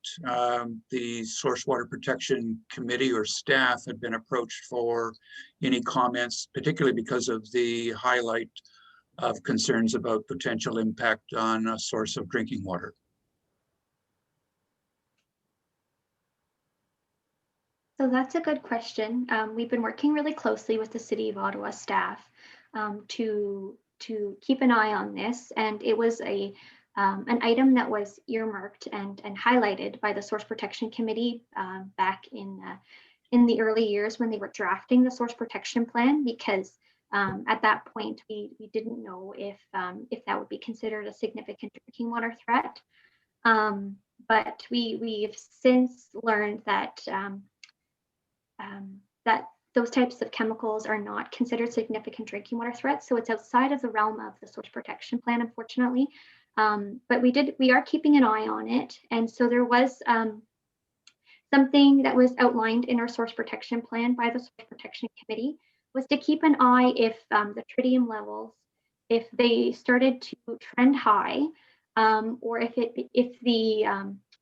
[SPEAKER 7] the Source Water Protection Committee or staff had been approached for any comments, particularly because of the highlight of concerns about potential impact on a source of drinking water.
[SPEAKER 16] So that's a good question. We've been working really closely with the City of Ottawa staff to keep an eye on this, and it was an item that was earmarked and highlighted by the Source Protection Committee back in the early years when they were drafting the Source Protection Plan, because at that point we didn't know if that would be considered a significant drinking water threat. But we've since learned that that those types of chemicals are not considered significant drinking water threats. So it's outside of the realm of the Source Protection Plan, unfortunately. But we are keeping an eye on it. And so there was something that was outlined in our Source Protection Plan by the Source Protection Committee, was to keep an eye if the tritium levels, if they started to trend high, or if the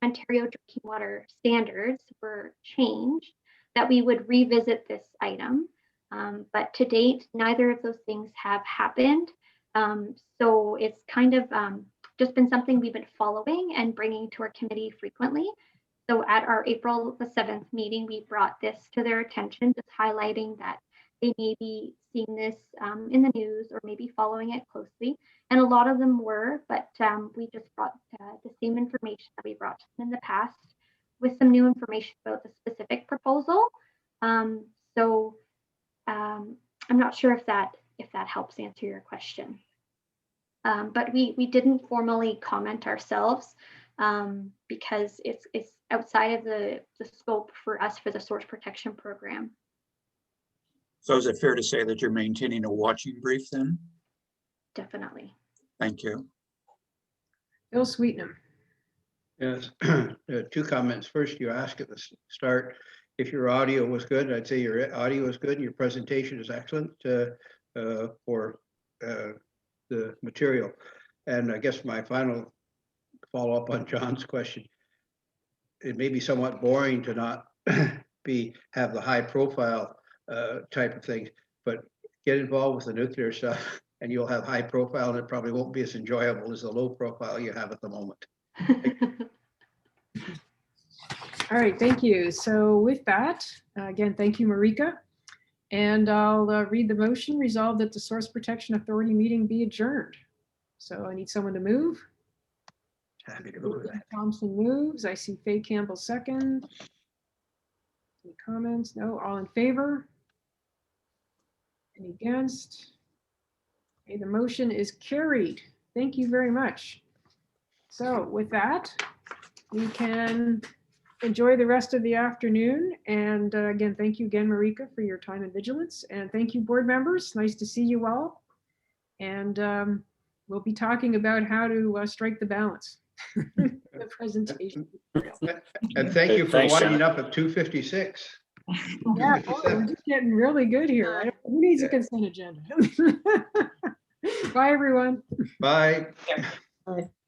[SPEAKER 16] Ontario drinking water standards were changed, that we would revisit this item. But to date, neither of those things have happened. So it's kind of just been something we've been following and bringing to our committee frequently. So at our April the 7th meeting, we brought this to their attention, just highlighting that they may be seeing this in the news or maybe following it closely. And a lot of them were, but we just brought the same information that we brought to them in the past with some new information about the specific proposal. So I'm not sure if that helps answer your question. But we didn't formally comment ourselves because it's outside of the scope for us for the Source Protection Program.
[SPEAKER 7] So is it fair to say that you're maintaining a watching brief then?
[SPEAKER 16] Definitely.
[SPEAKER 7] Thank you.
[SPEAKER 1] Bill Sweetnam.
[SPEAKER 10] Yes, two comments. First, you asked at the start if your audio was good. I'd say your audio is good and your presentation is excellent for the material. And I guess my final follow-up on John's question, it may be somewhat boring to not have the high profile type of thing, but get involved with the nuclear stuff and you'll have high profile, and it probably won't be as enjoyable as the low profile you have at the moment.
[SPEAKER 1] All right, thank you. So with that, again, thank you, Marika. And I'll read the motion. Resolved that the Source Protection Authority meeting be adjourned. So I need someone to move.
[SPEAKER 10] Happy to move that.
[SPEAKER 1] Thompson moves. I see Faye Campbell second. Any comments? No. All in favor? Any against? Okay, the motion is carried. Thank you very much. So with that, we can enjoy the rest of the afternoon. And again, thank you again, Marika, for your time and vigilance. And thank you, board members. Nice to see you all. And we'll be talking about how to strike the balance. The presentation.
[SPEAKER 10] And thank you for winding up at 2:56.
[SPEAKER 1] Yeah, we're just getting really good here. Who needs a consent agenda? Bye, everyone.
[SPEAKER 10] Bye.
[SPEAKER 4] Bye.